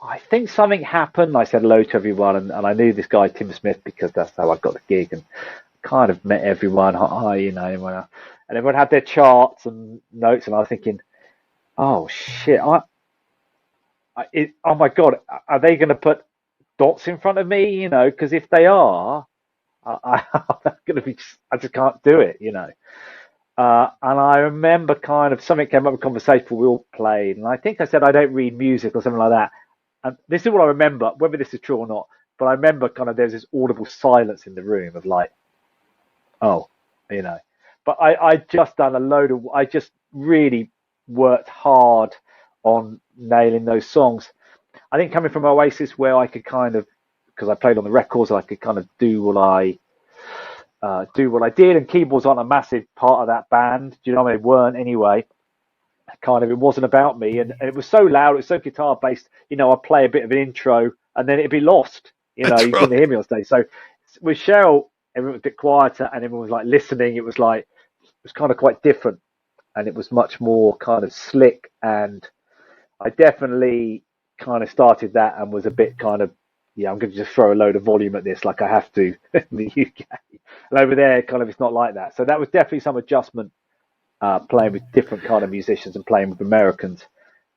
I think something happened. I said hello to everyone, and I knew this guy, Tim Smith, because that's how I got the gig, and kind of met everyone. Hi, and everyone had their charts and notes, and I was thinking, oh shit, oh my God, are they going to put dots in front of me? Because if they are, I'm going to be, I just can't do it, And I remember kind of something came up in conversation before we all played, and I think I said I don't read music or something like that. And this is what I remember, whether this is true or not, but I remember kind of there's this audible silence in the room of like, oh, But I just done I just really worked hard on nailing those songs. I think coming from Oasis, where I could kind of, because I played on the records, I could kind of do what I did, and keyboards aren't a massive part of that band. Do you know what I mean? They weren't anyway. Kind of, it wasn't about me, and it was so loud, it was so guitar based. I'd play a bit of an intro, and then it'd be lost. You couldn't hear me on stage. So with Sheryl, everyone was a bit quieter, and everyone was like listening. It was kind of quite different, and it was much more kind of slick. And I definitely kind of started that and was a bit kind of, yeah, I'm going to just throw a load of volume at this like I have to in the UK. And over there, kind of, it's not like that. So that was definitely some adjustment, playing with different kind of musicians and playing with Americans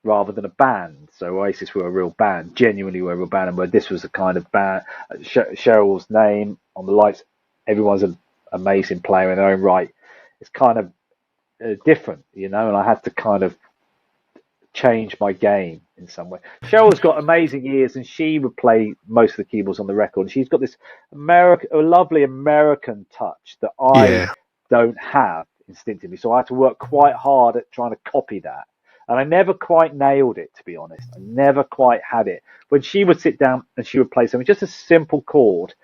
rather than a band. So Oasis were a real band, genuinely were a real band, and where this was a kind of band. Sheryl's name on the lights, everyone's an amazing player in their own right. It's kind of different, and I had to kind of change my game in some way. Cheryl's got amazing ears, and she would play most of the keyboards on the record. And she's got this a lovely American touch that I don't have instinctively. So I had to work quite hard at trying to copy that. And I never quite nailed it, to be honest. I never quite had it. When she would sit down and she would play something, just a simple chord,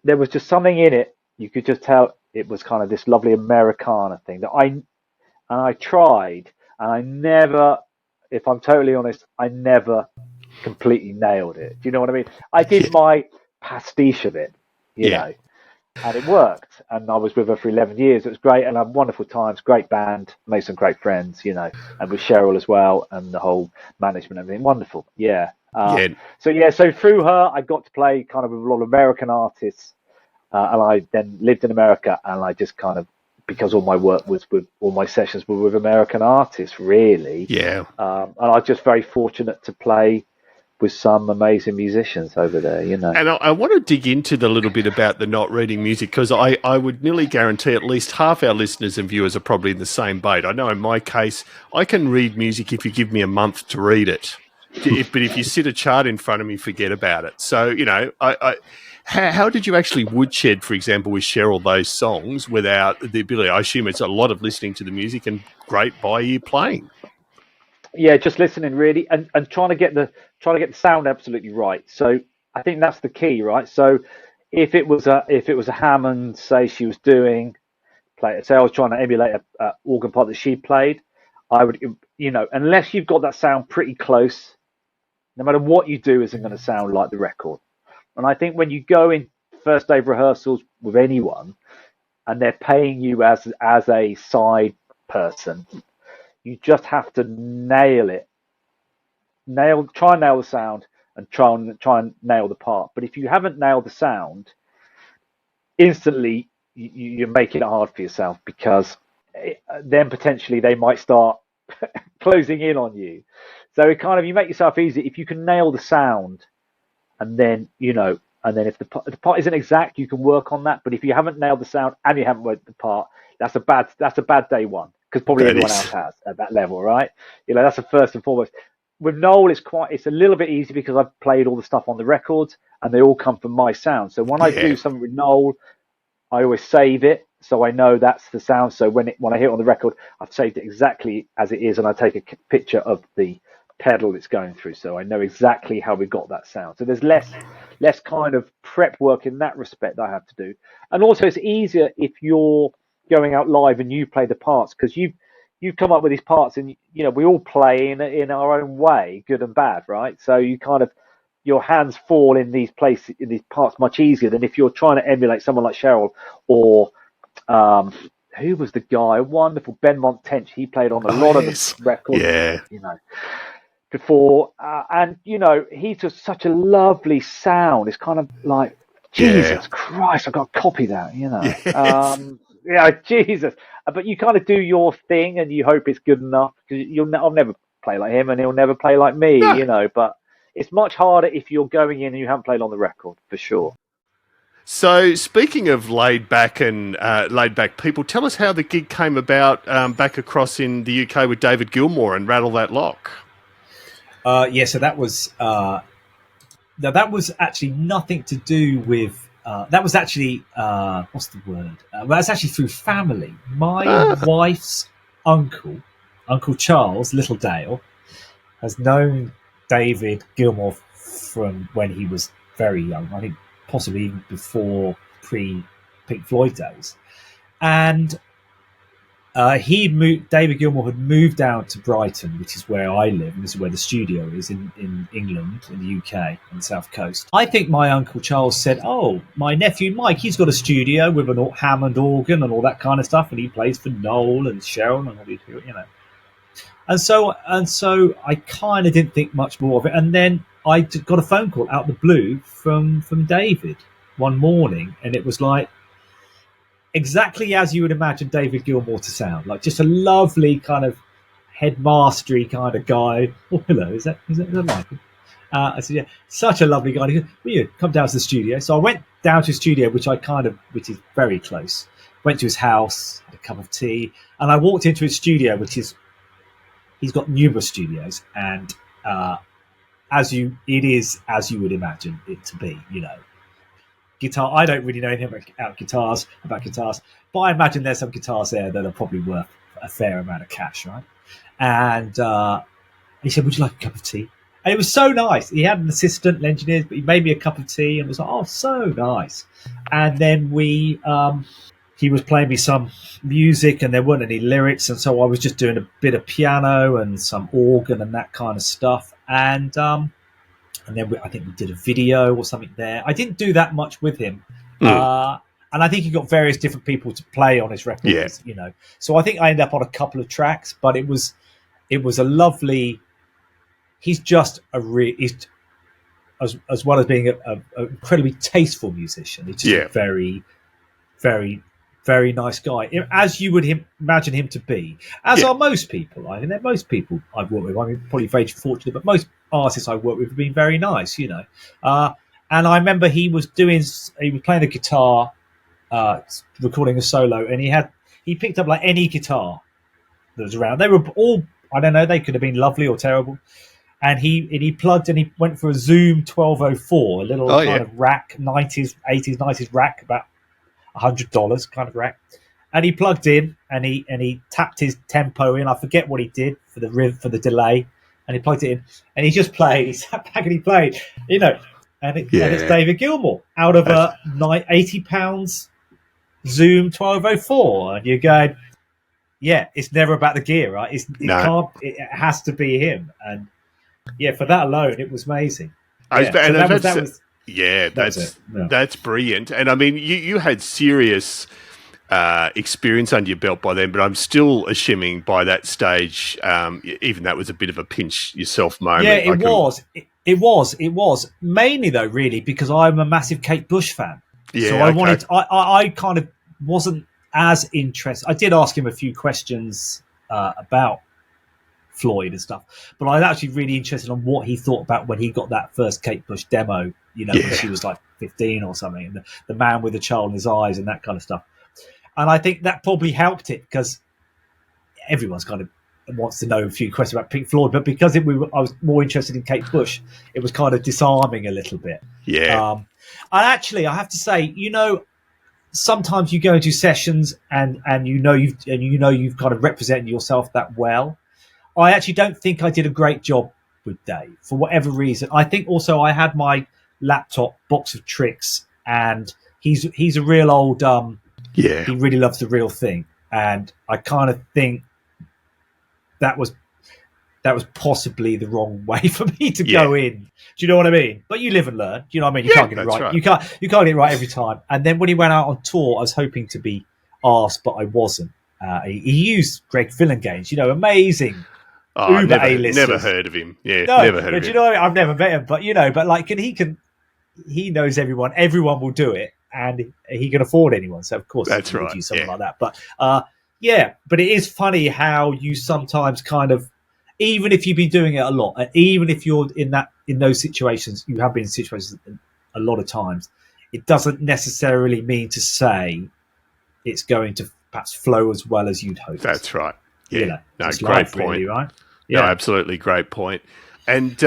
there was just something in it. You could just tell it was kind of this lovely Americana thing that I tried, and I never, if I'm totally honest, I never completely nailed it. Do you know what I mean? I did my pastiche of it, you know, and it worked. And I was with her for 11 years. It was great, and I had wonderful times, great band, made some great friends, and with Sheryl as well, and the whole management, everything, wonderful. So through her, I got to play kind of with a lot of American artists, and I then lived in America, and I just kind of, because all my work was with, all my sessions were with American artists, really. And I was just very fortunate to play with some amazing musicians over there, And I want to dig into the little bit about the not reading music, because I would nearly guarantee at least half our listeners and viewers are probably in the same boat. I know in my case, I can read music if you give me a month to read it. But if you sit a chart in front of me, forget about it. So, how did you actually woodshed, for example, with Sheryl, those songs without the ability? I assume it's a lot of listening to the music and great by ear playing. Yeah, just listening really, and trying to get the sound absolutely right. So I think that's the key, right? So if it was a Hammond, say she was doing, say I was trying to emulate a organ part that she played, I would, unless you've got that sound pretty close, no matter what you do, isn't going to sound like the record. And I think when you go in first day of rehearsals with anyone, and they're paying you as a side person, you just have to nail it. Try and nail the sound, and try and nail the part. But if you haven't nailed the sound, instantly you're making it hard for yourself, because then potentially they might start closing in on you. So it kind of, you make yourself easy if you can nail the sound. And then, and then if the part isn't exact, you can work on that. But if you haven't nailed the sound and you haven't worked the part, that's a bad day one, because probably everyone else has at that level, right? That's the first and foremost. With Noel, it's a little bit easy because I've played all the stuff on the records and they all come from my sound. So when I do something with Noel, I always save it, so I know that's the sound. So when I hear it on the record, I've saved it exactly as it is, and I take a picture of the pedal it's going through, so I know exactly how we got that sound. So there's less kind of prep work in that respect that I have to do. And also it's easier if you're going out live and you play the parts, because you've come up with these parts, and we all play in our own way, good and bad, right? So you kind of, your hands fall in these places, in these parts, much easier than if you're trying to emulate someone like Sheryl, or who was the guy, wonderful Ben Montench. He played on a lot of the records, before, and he's just such a lovely sound. It's kind of like, Jesus Christ, I've got to copy that, Jesus. But you kind of do your thing and you hope it's good enough, because I'll never play like him and he'll never play like me, but it's much harder if you're going in and you haven't played on the record, for sure. So speaking of laid back people, tell us how the gig came about back across in the UK with David Gilmour and Rattle That Lock. So that was actually nothing to do with. That was actually what's the word? Well, that's actually through family. My wife's uncle Charles Littledale, has known David Gilmour from when he was very young. I think possibly even before pre-Pink Floyd days, and David Gilmour had moved down to Brighton, which is where I live, and this is where the studio is in England, in the UK, on the south coast. I think my Uncle Charles said, "Oh, my nephew Mike, he's got a studio with an Hammond organ and all that kind of stuff, and he plays for Noel and Sheryl and all these people, And so I kind of didn't think much more of it. And then I got a phone call out of the blue from David one morning, and it was like exactly as you would imagine David Gilmour to sound, like just a lovely kind of headmastery kind of guy. Oh, hello, is that Michael? I said, yeah, such a lovely guy. He said, will you come down to the studio? So I went down to his studio, which is very close. Went to his house, had a cup of tea, and I walked into his studio, he's got numerous studios, and as you would imagine it to be, guitar. I don't really know anything about guitars, but I imagine there's some guitars there that are probably worth a fair amount of cash, right? And he said, would you like a cup of tea? And it was so nice. He had an assistant, an engineer, but he made me a cup of tea and was like, oh, so nice. And then he was playing me some music and there weren't any lyrics. And so I was just doing a bit of piano and some organ and that kind of stuff. And then I think we did a video or something there. I didn't do that much with him. And I think he got various different people to play on his records, So I think I ended up on a couple of tracks, but it was a lovely... He's just he's as well as being an incredibly tasteful musician. He's just a very, very, very nice guy, as you would imagine him to be. As are most people. I think most people I've worked with. I mean, probably very fortunate, but most artists I work with have been very nice, And I remember he was playing the guitar, recording a solo, and he picked up like any guitar that was around. They were all, I don't know, they could have been lovely or terrible. And he plugged and he went for a Zoom 1204, a little of rack, 80s rack, about $100 kind of rack. And he plugged in and he tapped his tempo in. I forget what he did for the delay. And he plugged it in and he just played. He sat back and he played, And it's David Gilmour out of a £80 Zoom 1204. And you're going, yeah, it's never about the gear, right? It has to be him. And yeah, for that alone, it was amazing. That's brilliant. And I mean, you had serious experience under your belt by then, but I'm still assuming by that stage, even that was a bit of a pinch yourself moment. Yeah, it was mainly though, really, because I'm a massive Kate Bush fan. Yeah, so I kind of wasn't as interested. I did ask him a few questions about Floyd and stuff, but I was actually really interested on what he thought about when he got that first Kate Bush demo, when she was like 15 or something, and the man with the child in his eyes and that kind of stuff. And I think that probably helped it because everyone's kind of wants to know a few questions about Pink Floyd, but because I was more interested in Kate Bush, it was kind of disarming a little bit. Yeah. And actually, I have to say, sometimes you go into sessions and you've kind of represented yourself that well. I actually don't think I did a great job with Dave for whatever reason. I think also I had my laptop box of tricks, and he's a real old he really loves the real thing, and I kind of think that was possibly the wrong way for me to go in. Do you know what I mean? But you live and learn. Do you know what I mean? You can't get it right. You can't get it right every time. And then when he went out on tour, I was hoping to be asked, but I wasn't. He used Greg Villengains, amazing. Oh, never heard of him. Yeah, no, never heard of him. Do you know what I mean? I've never met him, but he knows everyone. Everyone will do it, and he can afford anyone. So of course, that's he would right. Do something like that. But but it is funny how you sometimes kind of, even if you've been doing it a lot, and even if you're in those situations, you have been in situations a lot of times. It doesn't necessarily mean to say it's going to perhaps flow as well as you'd hope. That's right. Yeah, great point. Really, right? Yeah, no, absolutely, great point. And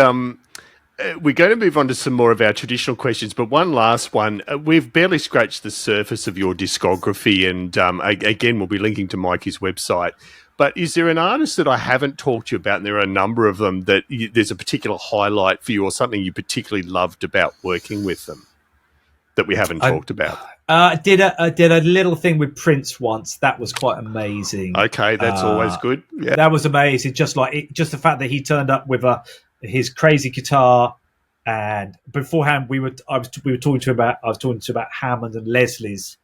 we're going to move on to some more of our traditional questions, but one last one. We've barely scratched the surface of your discography, and again, we'll be linking to Mikey's website. But is there an artist that I haven't talked to you about, and there are a number of them, that there's a particular highlight for you or something you particularly loved about working with them that we haven't talked about? Did a little thing with Prince once. That was quite amazing. Okay, that's always good. Yeah. That was amazing. Just the fact that he turned up with his crazy guitar, and beforehand I was talking to him about Hammond and Leslie's,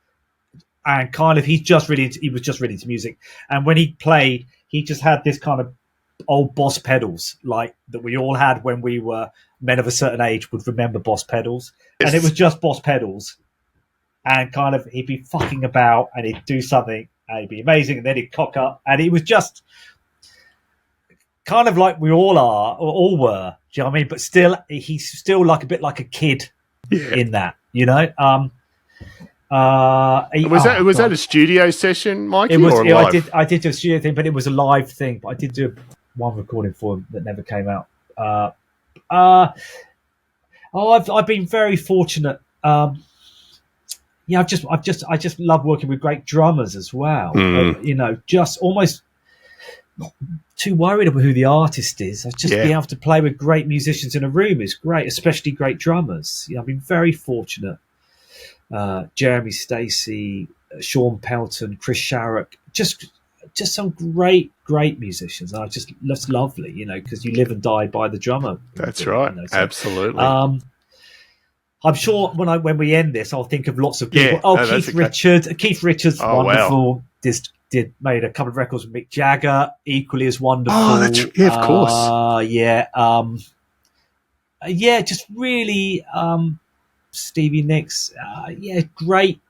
and kind of he was just really into music. And when he played, he just had this kind of old Boss pedals, like that we all had when we were men of a certain age would remember Boss pedals. Yes. And it was just Boss pedals. And kind of he'd be fucking about and he'd do something and it'd be amazing, and then he'd cock up, and he was just kind of like we all are, or all were. Do you know what I mean? But still, he's still like a bit like a kid in that, you know. Was that a studio session, Mikey? It was. Or live? I did do a studio thing, but it was a live thing. But I did do one recording for him that never came out. I've been very fortunate. I just love working with great drummers as well. You know, just almost not too worried about who the artist is. I just being able to play with great musicians in a room is great, especially great drummers. You know, I've been very fortunate. Jeremy Stacey, Sean Pelton, Chris Sharrock, just some great musicians. And that's lovely, you know, because you live and die by the drummer. That's right, you know, so, absolutely. I'm sure when we end this, I'll think of lots of people. Keith Richards, wonderful. Wow. Made a couple of records with Mick Jagger, equally as wonderful. Oh, of course. Just really, Stevie Nicks. Great.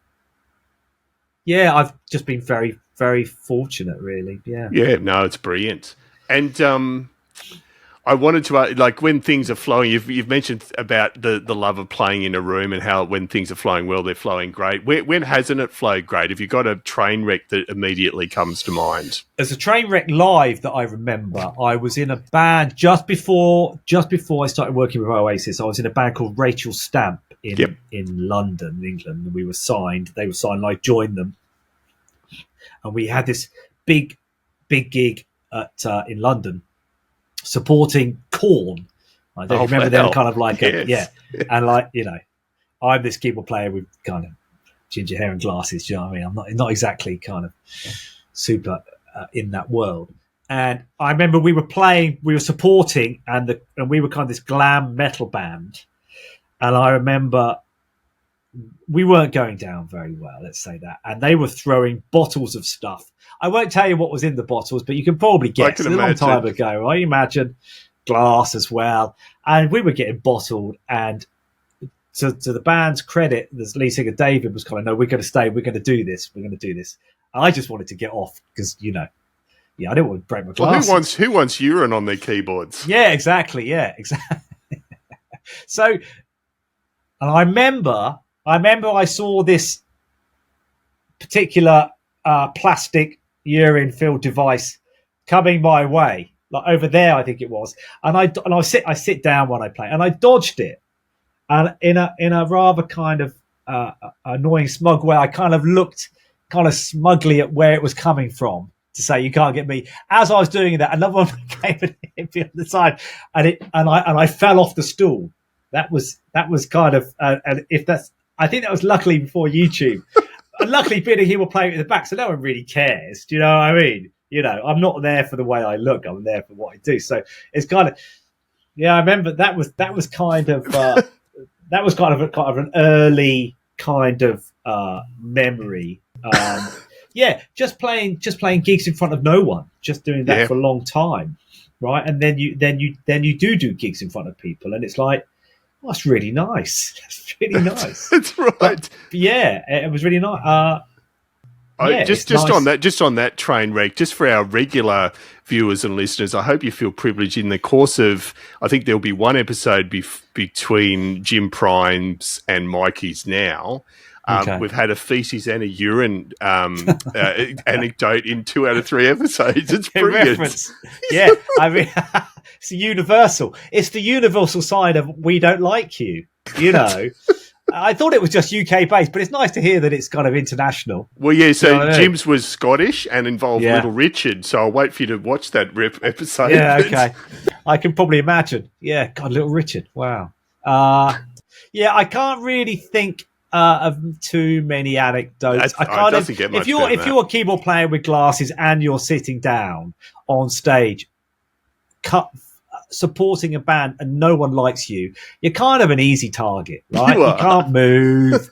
Yeah, I've just been very, very fortunate, really. Yeah. Yeah, no, it's brilliant. And I wanted to, like, when things are flowing, you've mentioned about the love of playing in a room and how when things are flowing well, they're flowing great. When hasn't it flowed great? Have you got a train wreck that immediately comes to mind? There's a train wreck live that I remember. I was in a band just before I started working with Oasis. I was in a band called Rachel Stamp in London, England, and we were signed. They were signed, and I joined them. And we had this big gig in London, supporting Korn. I don't remember them kind of like and like, you know, I'm this keyboard player with kind of ginger hair and glasses. Do you know what I mean? I'm not exactly kind of super in that world. And I remember we were supporting, and we were kind of this glam metal band. And I remember we weren't going down very well, let's say that. And they were throwing bottles of stuff. I won't tell you what was in the bottles, but you can probably guess. It was a long time ago. I imagine glass as well. And we were getting bottled. And to the band's credit, the lead singer David was kind of, no, we're going to stay. We're going to do this. We're going to do this. And I just wanted to get off because, you know, I didn't want to break my glasses. Well, who wants urine on their keyboards? Yeah, exactly. Yeah, exactly. So, and I remember I saw this particular plastic urine-filled device coming my way, like over there, I think it was. And I sit down when I play, and I dodged it, and in a rather kind of annoying, smug way, I kind of looked kind of smugly at where it was coming from to say, "You can't get me." As I was doing that, another one came and hit me on the side, and I fell off the stool. That was kind of, and if that's, I think that was luckily before YouTube. And luckily, being a keyboard player at the back, so no one really cares. Do you know what I mean? You know, I'm not there for the way I look. I'm there for what I do. So it's kind of, I remember that was kind of that was kind of an early kind of memory. Just playing gigs in front of no one, just doing that for a long time, right? And then you do gigs in front of people, and it's like, oh, that's really nice. That's really nice. That's right. But, it was really nice. Just on that train wreck, just for our regular viewers and listeners, I hope you feel privileged. In the course of, I think there'll be one episode between Jim Prime's and Mikey's now. We've had a feces and a urine anecdote in 2 out of 3 episodes. It's brilliant. Yeah, I mean, it's universal. It's the universal side of we don't like you, you know. I thought it was just UK based, but it's nice to hear that it's kind of international. Well, yeah, so you know Jim's was Scottish and involved Little Richard, so I'll wait for you to watch that episode. Yeah, okay. I can probably imagine. Yeah, God, Little Richard. Wow. I can't really think of too many anecdotes. If you're a keyboard player with glasses and you're sitting down on stage, supporting a band and no one likes you, you're kind of an easy target, right? You can't move.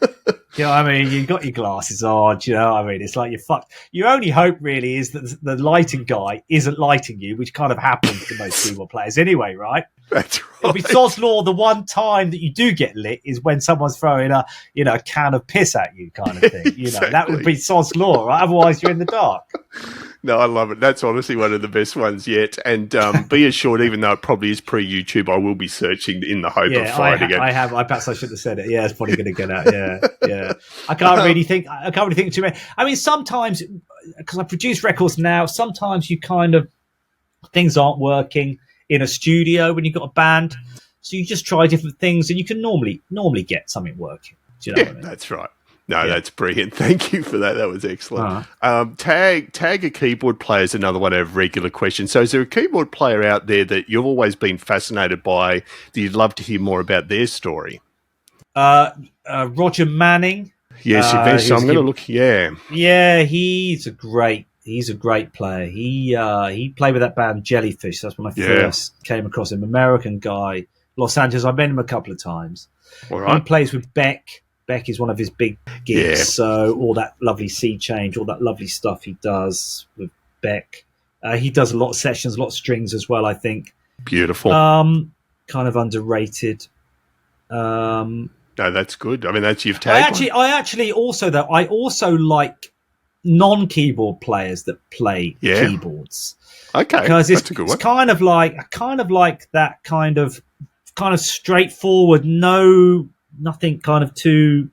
You know what I mean? You've got your glasses on. Do you know what I mean? It's like you're fucked. Your only hope really is that the lighting guy isn't lighting you, which kind of happens to most keyboard players anyway, right? That's right. It'll be sod's law. The one time that you do get lit is when someone's throwing a can of piss at you, kind of thing. Exactly. That would be sod's law, right? Otherwise, you're in the dark. No, I love it. That's honestly one of the best ones yet. And be assured, even though it probably is pre-YouTube, I will be searching in the hope of finding it. Perhaps I shouldn't have said it. Yeah, it's probably going to get out. Yeah. I can't really think too many. I mean, sometimes because I produce records now, sometimes you kind of things aren't working in a studio when you've got a band, so you just try different things, and you can normally get something working. Do you know what I mean? That's right. No, that's brilliant. Thank you for that. That was excellent. Tag a keyboard player is another one of regular questions. So is there a keyboard player out there that you've always been fascinated by that you'd love to hear more about their story? Roger Manning. Yes, you mentioned. So I'm going to look. Yeah, he's a great player. He played with that band Jellyfish. That's when I first came across him. American guy, Los Angeles. I've met him a couple of times. All right. He plays with Beck. Beck is one of his big gigs. Yeah. So all that lovely C change, all that lovely stuff he does with Beck. He does a lot of sessions, a lot of strings as well, I think. Beautiful. Kind of underrated. No, that's good. I mean, that's you've taken. I also like non-keyboard players that play keyboards. Okay, because that's a good one. It's kind of like that kind of straightforward, nothing kind of too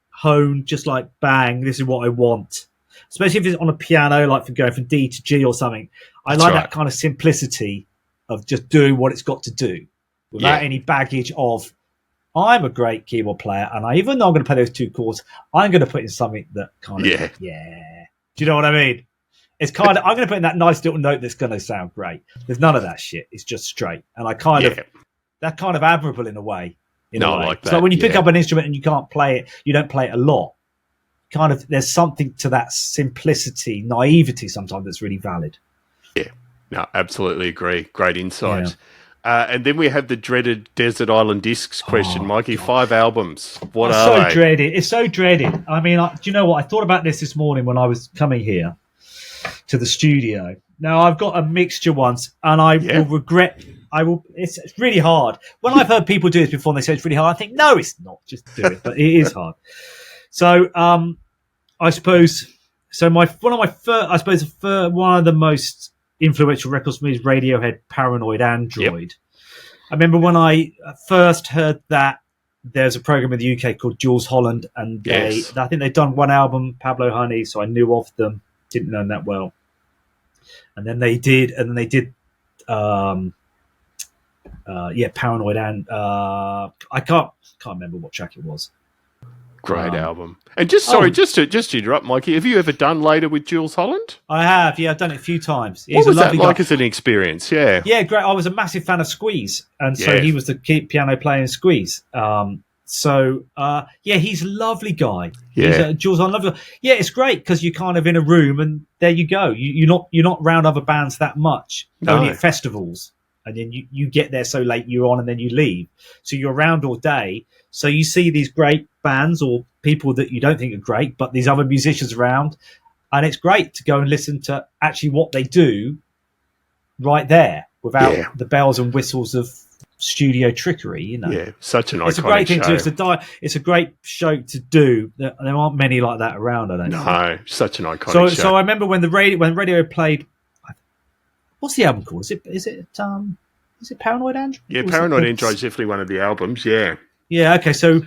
honed, just like bang, this is what I want. Especially if it's on a piano, like for going from D to G or something. I like that kind of simplicity of just doing what it's got to do without any baggage of, I'm a great keyboard player, and even though I'm going to play those two chords, I'm going to put in something that kind of, Do you know what I mean? It's kind of, I'm going to put in that nice little note that's going to sound great. There's none of that shit. It's just straight. And I kind of, that's kind of admirable in a way. I like that. So when you pick up an instrument and you can't play it, you don't play it a lot. Kind of, there's something to that simplicity, naivety sometimes that's really valid. Yeah. No, absolutely agree. Great insight. Yeah. And then we have the dreaded Desert Island Discs question, Mikey. God. 5 albums. What are they? Dreaded. It's so dreaded. I mean, do you know what? I thought about this morning when I was coming here to the studio. Now, I've got a mixture once, and I will regret. It's really hard. When I've heard people do this before and they say it's really hard, I think, no, it's not. Just do it. But it is hard. So, I suppose. So one of the most influential records for me is Radiohead, Paranoid Android. Yep. I remember when I first heard that there's a program in the UK called Jules Holland, and I think they'd done one album, Pablo Honey, so I knew of them, didn't know them that well. And then they did Paranoid and I can't remember what track it was. Great album. And just to interrupt, Mikey, have you ever done Later with Jules Holland? I have, I've done it a few times. What was that like as an experience? Yeah, great. I was a massive fan of Squeeze, and so he was the piano player in Squeeze. He's a lovely guy. Yeah, Jules Holland, lovely. Yeah, it's great because you're kind of in a room, and there you go. You're not round other bands that much. Only at festivals. And then you get there so late, you're on, and then you leave. So you're around all day. So you see these great bands or people that you don't think are great, but these other musicians around. And it's great to go and listen to actually what they do right there without the bells and whistles of studio trickery, Yeah, such an iconic show. It's a great thing to do. It's a great show to do. There aren't many like that around, I don't think. No, such an iconic show. So I remember when radio played. What's the album called? Is it Paranoid Android? Yeah, Paranoid Android is definitely one of the albums. Yeah. Yeah. Okay. So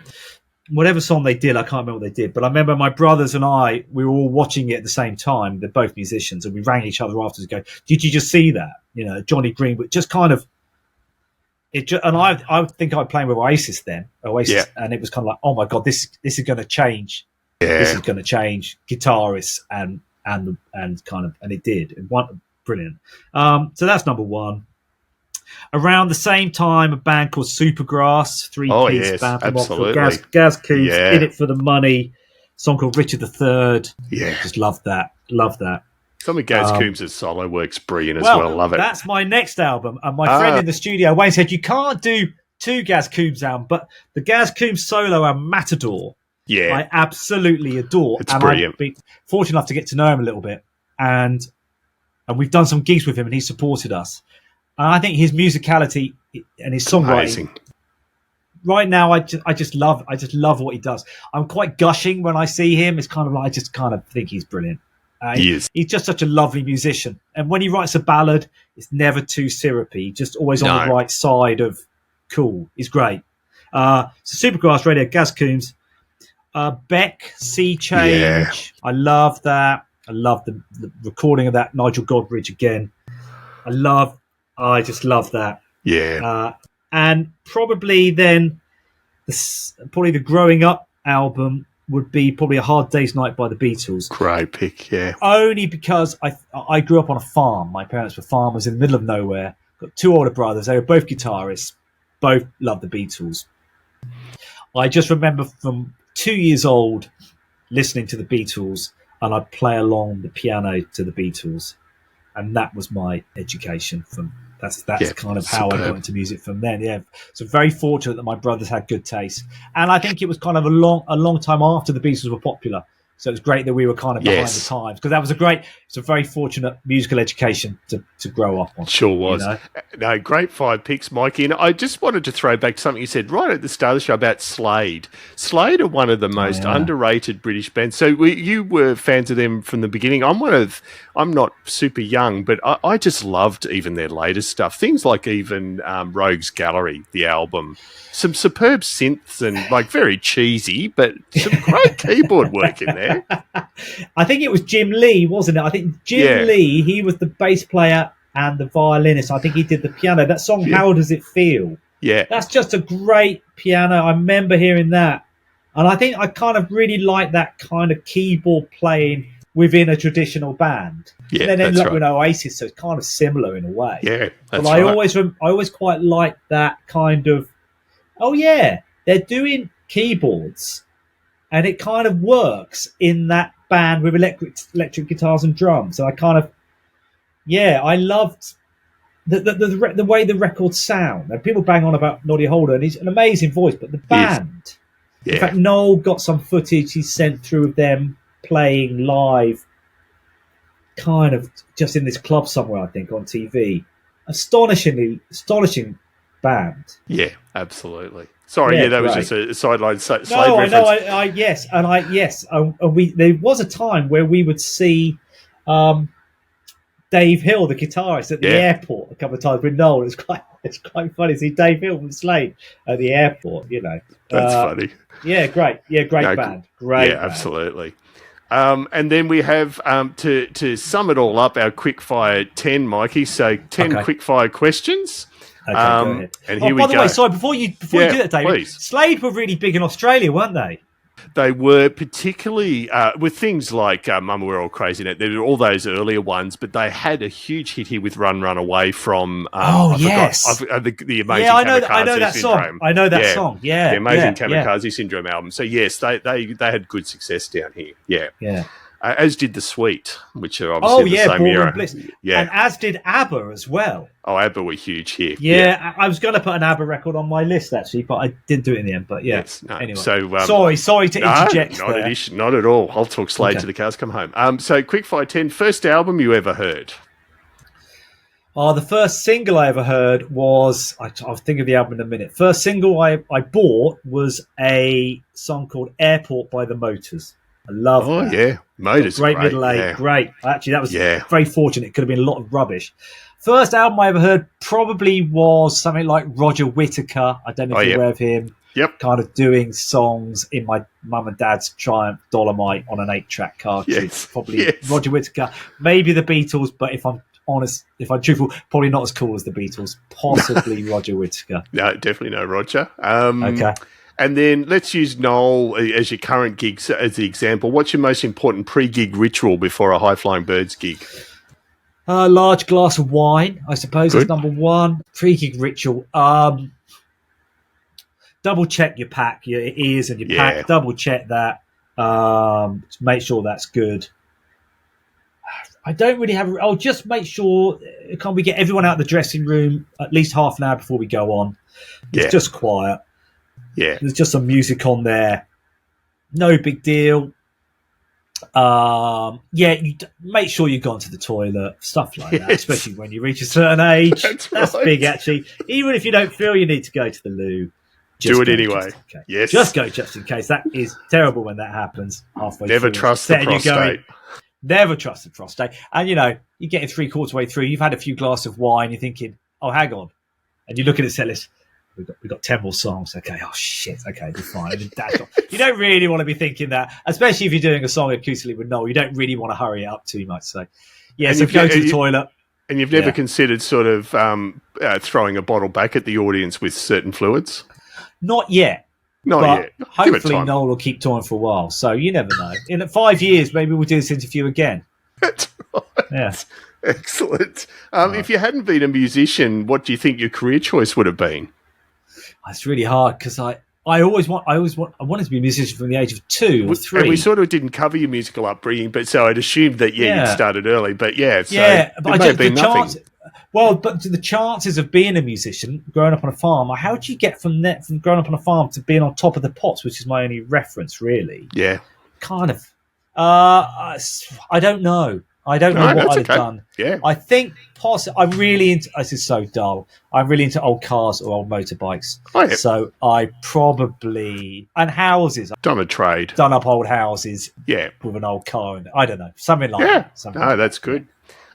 whatever song they did, I can't remember what they did, but I remember my brothers and I, we were all watching it at the same time. They're both musicians, and we rang each other afterwards and go, "Did you just see that?" Johnny Greenwood just kind of. And I think I was playing with Oasis then, and it was kind of like, oh my god, this is going to change. Yeah. This is going to change guitarists and it did. Brilliant. So that's number one. Around the same time, a band called Supergrass, three-piece band from Oxford. Gaz Coombs, In It for the Money, song called Richard III. Yeah. Just love that. Some of Gaz Coombs' solo work's brilliant as well. Love it. That's my next album. And my friend in the studio, Wayne, said, you can't do two Gaz Coombs albums, but the Gaz Coombs solo album, Matador, Yeah. I absolutely adore. It's and brilliant. I've been fortunate enough to get to know him a little bit. And we've done some gigs with him and he supported us. And I think his musicality and his songwriting Amazing. right now, I just love what he does. I'm quite gushing when I see him. It's kind of like, I just kind of think he's brilliant. He is. He's just such a lovely musician. And when he writes a ballad, it's never too syrupy. Just always on the right side of cool. He's great. So Supergrass Radio, Gaz Coombs. Beck, Sea Change. Yeah. I love that. I love the recording of that. Nigel Godrich again. I just love that. Yeah. And probably then, the Growing Up album would be probably A Hard Day's Night by the Beatles. Great pick, yeah. Only because I grew up on a farm. My parents were farmers in the middle of nowhere. Got two older brothers. They were both guitarists. Both loved the Beatles. I just remember from 2 years old listening to the Beatles, and I'd play along the piano to the Beatles. And that was my education from... That's kind of how I got into music from then. Yeah, so very fortunate that my brothers had good taste, and I think it was kind of a long time after the Beatles were popular. So it was great that we were kind of behind the times, because it's a very fortunate musical education to grow up on. Sure was. You know? No, great 5 picks, Mikey. And I just wanted to throw back something you said right at the start of the show about Slade. Slade are one of the most underrated British bands. So you were fans of them from the beginning. I'm not super young, but I just loved even their latest stuff. Things like even Rogues Gallery, the album. Some superb synths and like very cheesy, but some great keyboard work in there. I think it was Jim Lee, wasn't it? I think Jim Lee, he was the bass player and the violinist. I think he did the piano. That song, How Does It Feel? Yeah. That's just a great piano. I remember hearing that. And I think I kind of really like that kind of keyboard playing within a traditional band. Yeah, and then that's right. with Oasis, so it's kind of similar in a way. Yeah, that's right. I always quite like that kind of, they're doing keyboards, and it kind of works in that band with electric guitars and drums. So I kind of, I loved the way the records sound. And people bang on about Noddy Holder, and he's an amazing voice, but the band. In fact, Noel got some footage he sent through of them playing live, kind of just in this club somewhere, I think, on TV. Astonishing band. Yeah, absolutely. Sorry, that was just a sideline slave reference. No, there was a time where we would see Dave Hill, the guitarist, at the airport a couple of times with Noel. It's quite funny to see Dave Hill from Slade at the airport. You know, that's funny. Yeah, great. Yeah, great band. Great. Yeah, band. Absolutely. And then we have to sum it all up, our quickfire 10, Mikey. So 10 quickfire questions. Okay, go ahead. And here we go. By the way, sorry, before you do that, David, please. Slade were really big in Australia, weren't they? They were, particularly with things like Mama We're All Crazy Now. There were all those earlier ones, but they had a huge hit here with Run Away from the amazing I know that Syndrome. Song. I know that song. Yeah, the amazing Kamikaze Syndrome album. So yes, they had good success down here. Yeah. As did The Sweet, which are obviously the same era. Yeah, and as did ABBA as well. Oh, ABBA were huge here. Yeah, I was going to put an ABBA record on my list actually, but I didn't do it in the end. But anyway. So sorry to interject. Not at all. I'll talk Slade to the cows come home. So quickfire 10, first album you ever heard? The first single I ever heard was, I'll think of the album in a minute. First single I bought was a song called Airport by the Motors. I love that. Oh, yeah. Motors. Great middle eight. Great. Actually, that was very fortunate. It could have been a lot of rubbish. First album I ever heard probably was something like Roger Whittaker. I don't know if you're aware of him. Yep. Kind of doing songs in my mum and dad's Triumph Dolomite on an 8-track cartridge. Roger Whittaker. Maybe the Beatles, but if I'm honest, if I'm truthful, probably not as cool as the Beatles. Possibly Roger Whittaker. No, definitely no Roger. Okay. And then let's use Noel as your current gigs as the example. What's your most important pre-gig ritual before a High Flying Birds gig? Large glass of wine, I suppose, is number one. Pre-gig ritual. Double check your pack, your ears and your pack. Double check that. Make sure that's good. I don't really have... I'll just make sure... Can we get everyone out of the dressing room at least half an hour before we go on? It's just quiet. Yeah. There's just some music on there. no big deal. You make sure you've gone to the toilet, stuff like that, especially when you reach a certain age. That's right. big, actually. Even if you don't feel you need to go to the loo, do it anyway. Yes, just go just in case. That is terrible when that happens halfway. Never through trust the prostate. Never trust the prostate. And you're getting 3/4 way through. You've had a few glasses of wine. You're thinking, "Oh, hang on," and you look at the set list. We've got 10 more songs. Okay, oh shit. Okay, we're fine. You don't really want to be thinking that, especially if you're doing a song acoustically with Noel. You don't really want to hurry it up too much. So, so go to the toilet. And you've never considered sort of throwing a bottle back at the audience with certain fluids? Not yet. Not yet. Hopefully, Noel will keep touring for a while. So you never know. In 5 years, maybe we'll do this interview again. That's right. Yeah. Excellent. If you hadn't been a musician, what do you think your career choice would have been? It's really hard because I wanted to be a musician from the age of 2 or 3. And we sort of didn't cover your musical upbringing, but so I'd assumed that you'd started early. But but the chances of being a musician growing up on a farm, how do you get from growing up on a farm to being on top of the pops, which is my only reference, really? Yeah, kind of. I don't know. I don't know what I'd have done. Yeah. I think I'm really into. This is so dull. I'm really into old cars or old motorbikes. Oh, yeah. So I probably and houses. Done a trade. Done up old houses. Yeah. With an old car in it. I don't know. Something like that. That's good.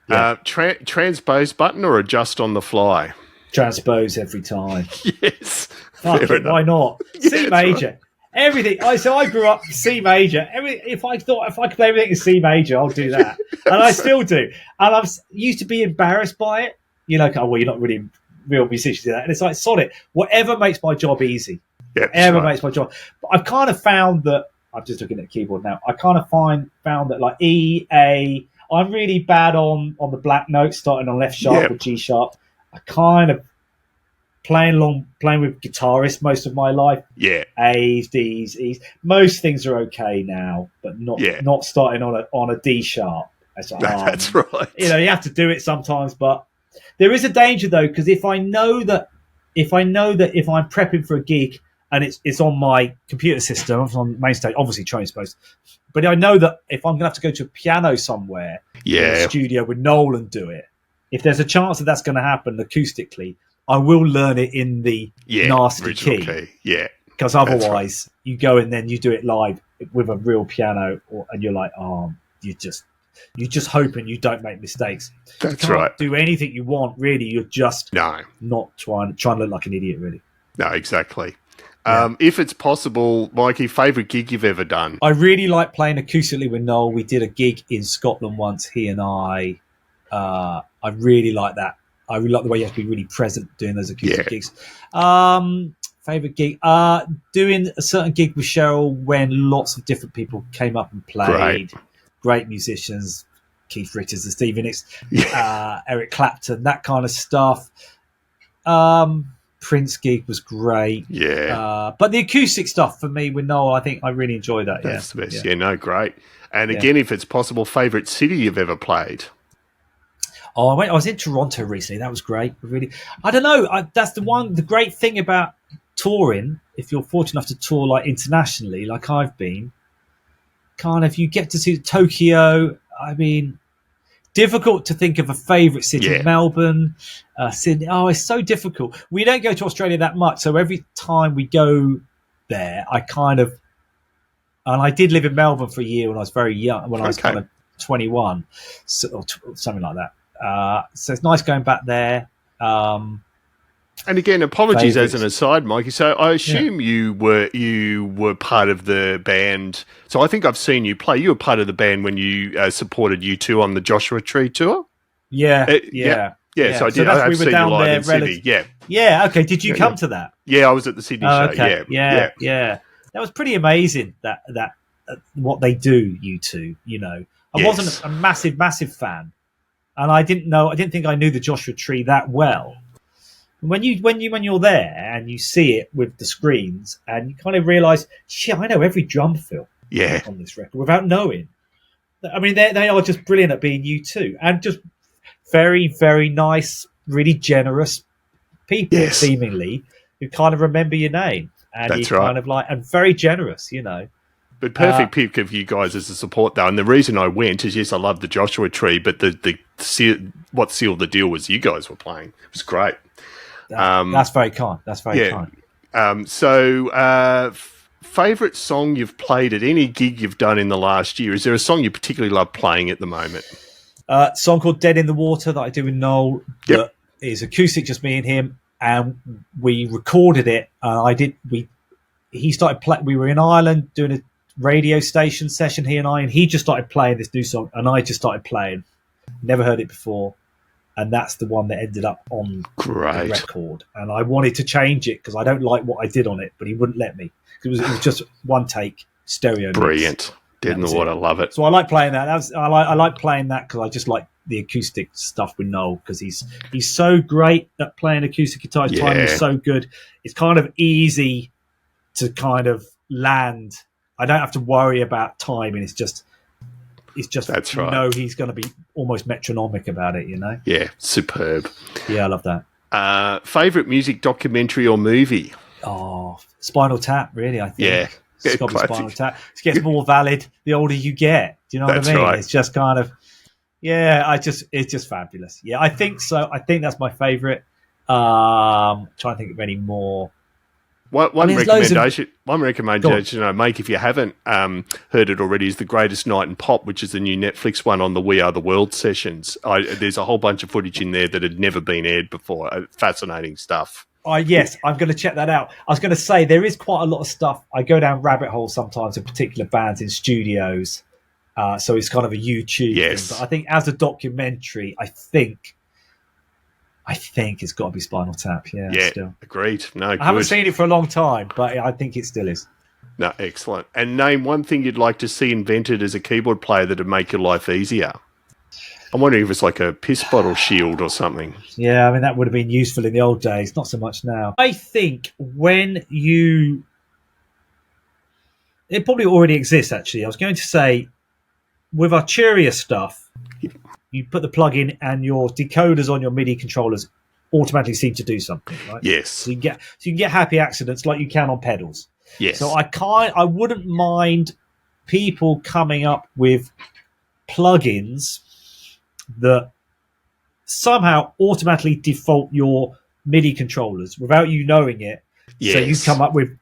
Yeah. Transpose button or adjust on the fly? Transpose every time. Yes. Fuck it, why not? C major. Right. Everything. So I grew up C major. If I could play everything in C major, I'll do that, and I still do. And I used to be embarrassed by it. You're not really a real musician, do that. And it's like, sod it. Whatever makes my job easy. Yep, whatever makes my job. But I've kind of found that I'm just looking at the keyboard now. I kind of found that like E, A. I'm really bad on the black notes, starting on F sharp or G sharp. I kind of playing with guitarists most of my life. Yeah. A's, D's, E's. Most things are okay now, but not starting on a D sharp. That's right. You have to do it sometimes, but there is a danger though, because if I know that if I'm prepping for a gig and it's on my computer system, it's on MainStage, obviously Transpose, but I know that if I'm gonna have to go to a piano somewhere, in a studio with Noel and do it, if there's a chance that that's going to happen acoustically, I will learn it in the nasty key. Yeah. Because otherwise, you go and then you do it live with a real piano, and you're like, you're just hoping you don't make mistakes. That's you can't right. do anything you want, really. You're just not trying to look like an idiot, really. No, exactly. Yeah. If it's possible, Mikey, favourite gig you've ever done? I really like playing acoustically with Noel. We did a gig in Scotland once, he and I. I really like that. I really like the way you have to be really present doing those acoustic gigs. Favourite gig? Doing a certain gig with Sheryl when lots of different people came up and played. Great musicians, Keith Richards and Stevie Nicks, Eric Clapton, that kind of stuff. Prince gig was great. Yeah. But the acoustic stuff for me with Noel, I think I really enjoyed that. That's the best. Yeah, great. And again, if it's possible, favourite city you've ever played? Oh, I was in Toronto recently. That was great. Really, I don't know. That's the great thing about touring. If you're fortunate enough to tour like internationally, like I've been, kind of you get to see Tokyo. I mean, difficult to think of a favourite city. Melbourne, Sydney. Oh, it's so difficult. We don't go to Australia that much, so every time we go there, and I did live in Melbourne for a year when I was very young, when I was kind of 21, or something like that. So it's nice going back there. And again, apologies as an aside, Mikey. So I assume you were part of the band. So I think I've seen you play. You were part of the band when you supported U2 on the Joshua Tree tour. Yeah. So I did. I've seen you live in Sydney. Yeah. Okay. Did you come to that? Yeah, I was at the Sydney show. Okay. Yeah. That was pretty amazing. That what they do. U2. I wasn't a massive fan. And I didn't think I knew the Joshua Tree that well. When you're there and you see it with the screens and you kind of realise, shit, I know every drum fill on this record without knowing. I mean, they are just brilliant at being U2 and just very, very nice, really generous people, seemingly, who kind of remember your name and kind of like, and very generous, But perfect pick of you guys as a support, though. And the reason I went is, yes, I love the Joshua Tree, but what sealed the deal was you guys were playing. It was great. That's very kind. That's very kind. Favorite song you've played at any gig you've done in the last year? Is there a song you particularly love playing at the moment? Song called Dead in the Water that I do with Noel. That is acoustic, just me and him. And we recorded it. He started playing. We were in Ireland doing a radio station session, he and I, and he just started playing this new song, and I just started playing. Never heard it before, and that's the one that ended up on the record. And I wanted to change it because I don't like what I did on it, but he wouldn't let me. It was just one take stereo. Brilliant. Dead in the Water. Love it. So I like playing that. I like playing that because I just like the acoustic stuff with Noel, because he's so great at playing acoustic guitar. His timing is so good. It's kind of easy to kind of land. I don't have to worry about time, and it's just that's you right. know he's going to be almost metronomic about it, you know. Yeah, superb. Yeah, I love that. Favorite music documentary or movie? Oh, Spinal Tap, really. I think. Yeah, it's got to be Spinal Tap. It gets more valid the older you get. Do you know what I mean? Right. It's just kind of it's just fabulous. Yeah, I think so. I think that's my favorite. Trying to think of any more. One recommendation I make, if you haven't heard it already, is The Greatest Night in Pop, which is the new Netflix one on the We Are the World sessions. There's a whole bunch of footage in there that had never been aired before. Fascinating stuff. Yes, I'm going to check that out. I was going to say, there is quite a lot of stuff. I go down rabbit holes sometimes of particular bands in studios. So it's kind of a YouTube thing. But I think as a documentary, I think it's got to be Spinal Tap. Yeah, still. Agreed. No, I haven't seen it for a long time, but I think it still is. No, excellent. And name one thing you'd like to see invented as a keyboard player that would make your life easier. I'm wondering if it's like a piss bottle shield or something. Yeah, I mean, that would have been useful in the old days, not so much now. I think it probably already exists, actually. I was going to say, with Arturia stuff, you put the plug in and your decoders on your MIDI controllers automatically seem to do something, right? Yes. So you can get happy accidents like you can on pedals. Yes. So I wouldn't mind people coming up with plugins that somehow automatically default your MIDI controllers without you knowing it. Yes.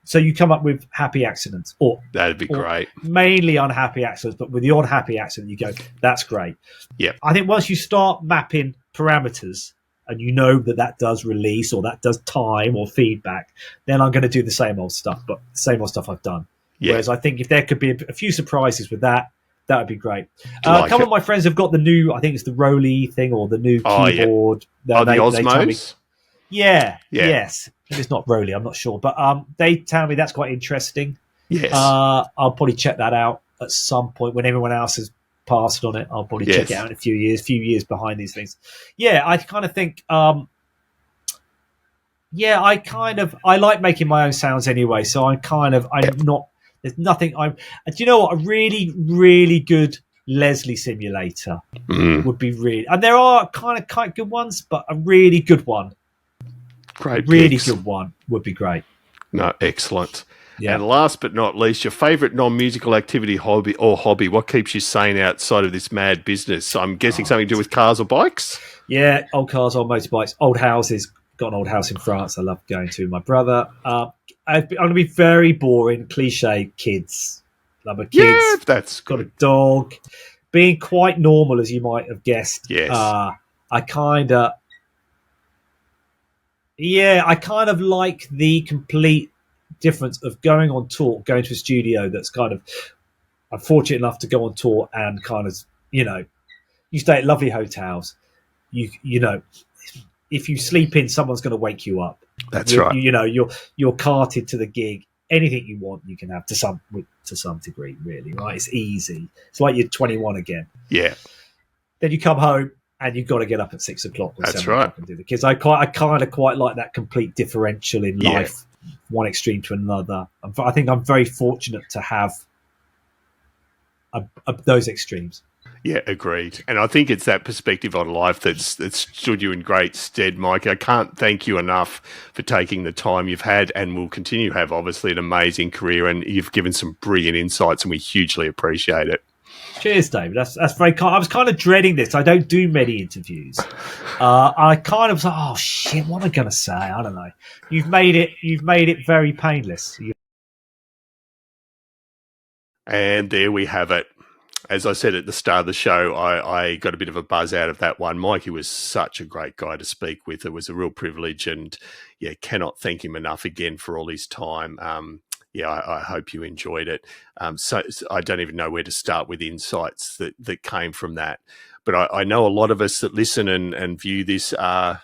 So you come up with happy accidents, or that'd be great. Mainly unhappy accidents, but with the odd happy accident, you go, that's great. Yeah. I think once you start mapping parameters and you know that does release or that does time or feedback, then I'm going to do the same old stuff, but the same old stuff I've done. Yeah. Whereas I think if there could be a few surprises with that would be great. A couple of my friends have got the new, I think it's the Roly thing or the new keyboard. Yeah. The Osmos? Yes. It's not Roly, I'm not sure. But they tell me that's quite interesting. Yes. I'll probably check that out at some point when everyone else has passed on it. I'll probably check it out in a few years behind these things. Yeah, I kind of think... I like making my own sounds anyway, so there's nothing... do you know what? A really, really good Leslie simulator would be really... And there are kind of quite good ones, but a really good one. Great really picks. Good one would be great. No, excellent. Yeah. And last but not least, your favourite non-musical activity, hobby? What keeps you sane outside of this mad business? I'm guessing something to do with cars or bikes? Yeah, old cars, old motorbikes, old houses. Got an old house in France I love going to with my brother. I'm going to be very boring, cliche kids. Love a kids. Yeah, that's got a dog. Being quite normal, as you might have guessed. Yes. I kind of like the complete difference of going on tour, going to a studio that's kind of, I'm fortunate enough to go on tour and kind of, you stay at lovely hotels. You know, if you sleep in, someone's going to wake you up. That's right. You're carted to the gig. Anything you want, you can have to some degree, really, right? It's easy. It's like you're 21 again. Yeah. Then you come home and you've got to get up at 6 o'clock. Or That's 7 right. o'clock and do the kids. I kind of quite like that complete differential in life, one extreme to another. I think I'm very fortunate to have those extremes. Yeah, agreed. And I think it's that perspective on life that's stood you in great stead, Mike. I can't thank you enough for taking the time you've had and will continue to have, obviously, an amazing career. And you've given some brilliant insights, and we hugely appreciate it. Cheers, David. That's very kind. I was kind of dreading this. I don't do many interviews. I kind of was like, oh shit, what am I going to say? I don't know. You've made it very painless. And there we have it. As I said at the start of the show, I got a bit of a buzz out of that one. Mikey was such a great guy to speak with. It was a real privilege, and yeah, cannot thank him enough again for all his time. I hope you enjoyed it. So I don't even know where to start with insights that came from that. But I know a lot of us that listen and view this are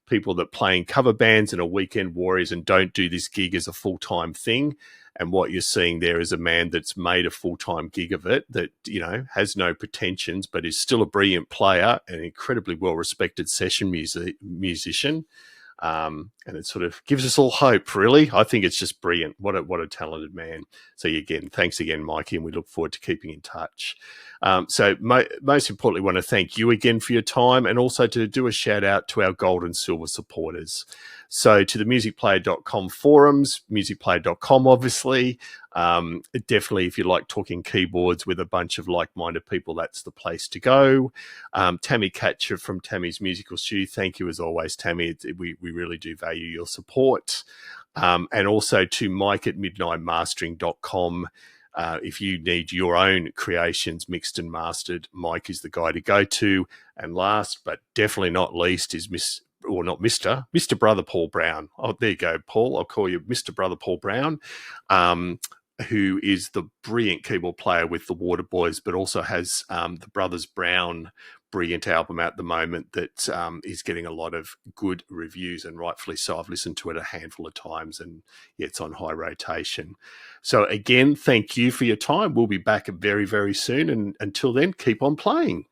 people that play in cover bands and are weekend warriors and don't do this gig as a full-time thing. And what you're seeing there is a man that's made a full-time gig of it, that, you know, has no pretensions, but is still a brilliant player, an incredibly well-respected session musician. And it sort of gives us all hope, really. I think it's just brilliant. What a talented man. So again, thanks again, Mikey, and we look forward to keeping in touch. Most importantly, want to thank you again for your time, and also to do a shout out to our gold and silver supporters. So to the musicplayer.com forums, musicplayer.com, obviously. Definitely, if you like talking keyboards with a bunch of like-minded people, that's the place to go. Tammy Catcher from Tammy's Musical Stew, thank you as always, Tammy. We really do value your support. And also to Mike at midnightmastering.com. If you need your own creations mixed and mastered, Mike is the guy to go to. And last, but definitely not least, is Mr. Brother Paul Brown. Oh, there you go, Paul. I'll call you Mr. Brother Paul Brown, who is the brilliant keyboard player with the Waterboys, but also has the Brothers Brown brilliant album at the moment that is getting a lot of good reviews, and rightfully so. I've listened to it a handful of times, and yeah, it's on high rotation. So again, thank you for your time. We'll be back very, very soon. And until then, keep on playing.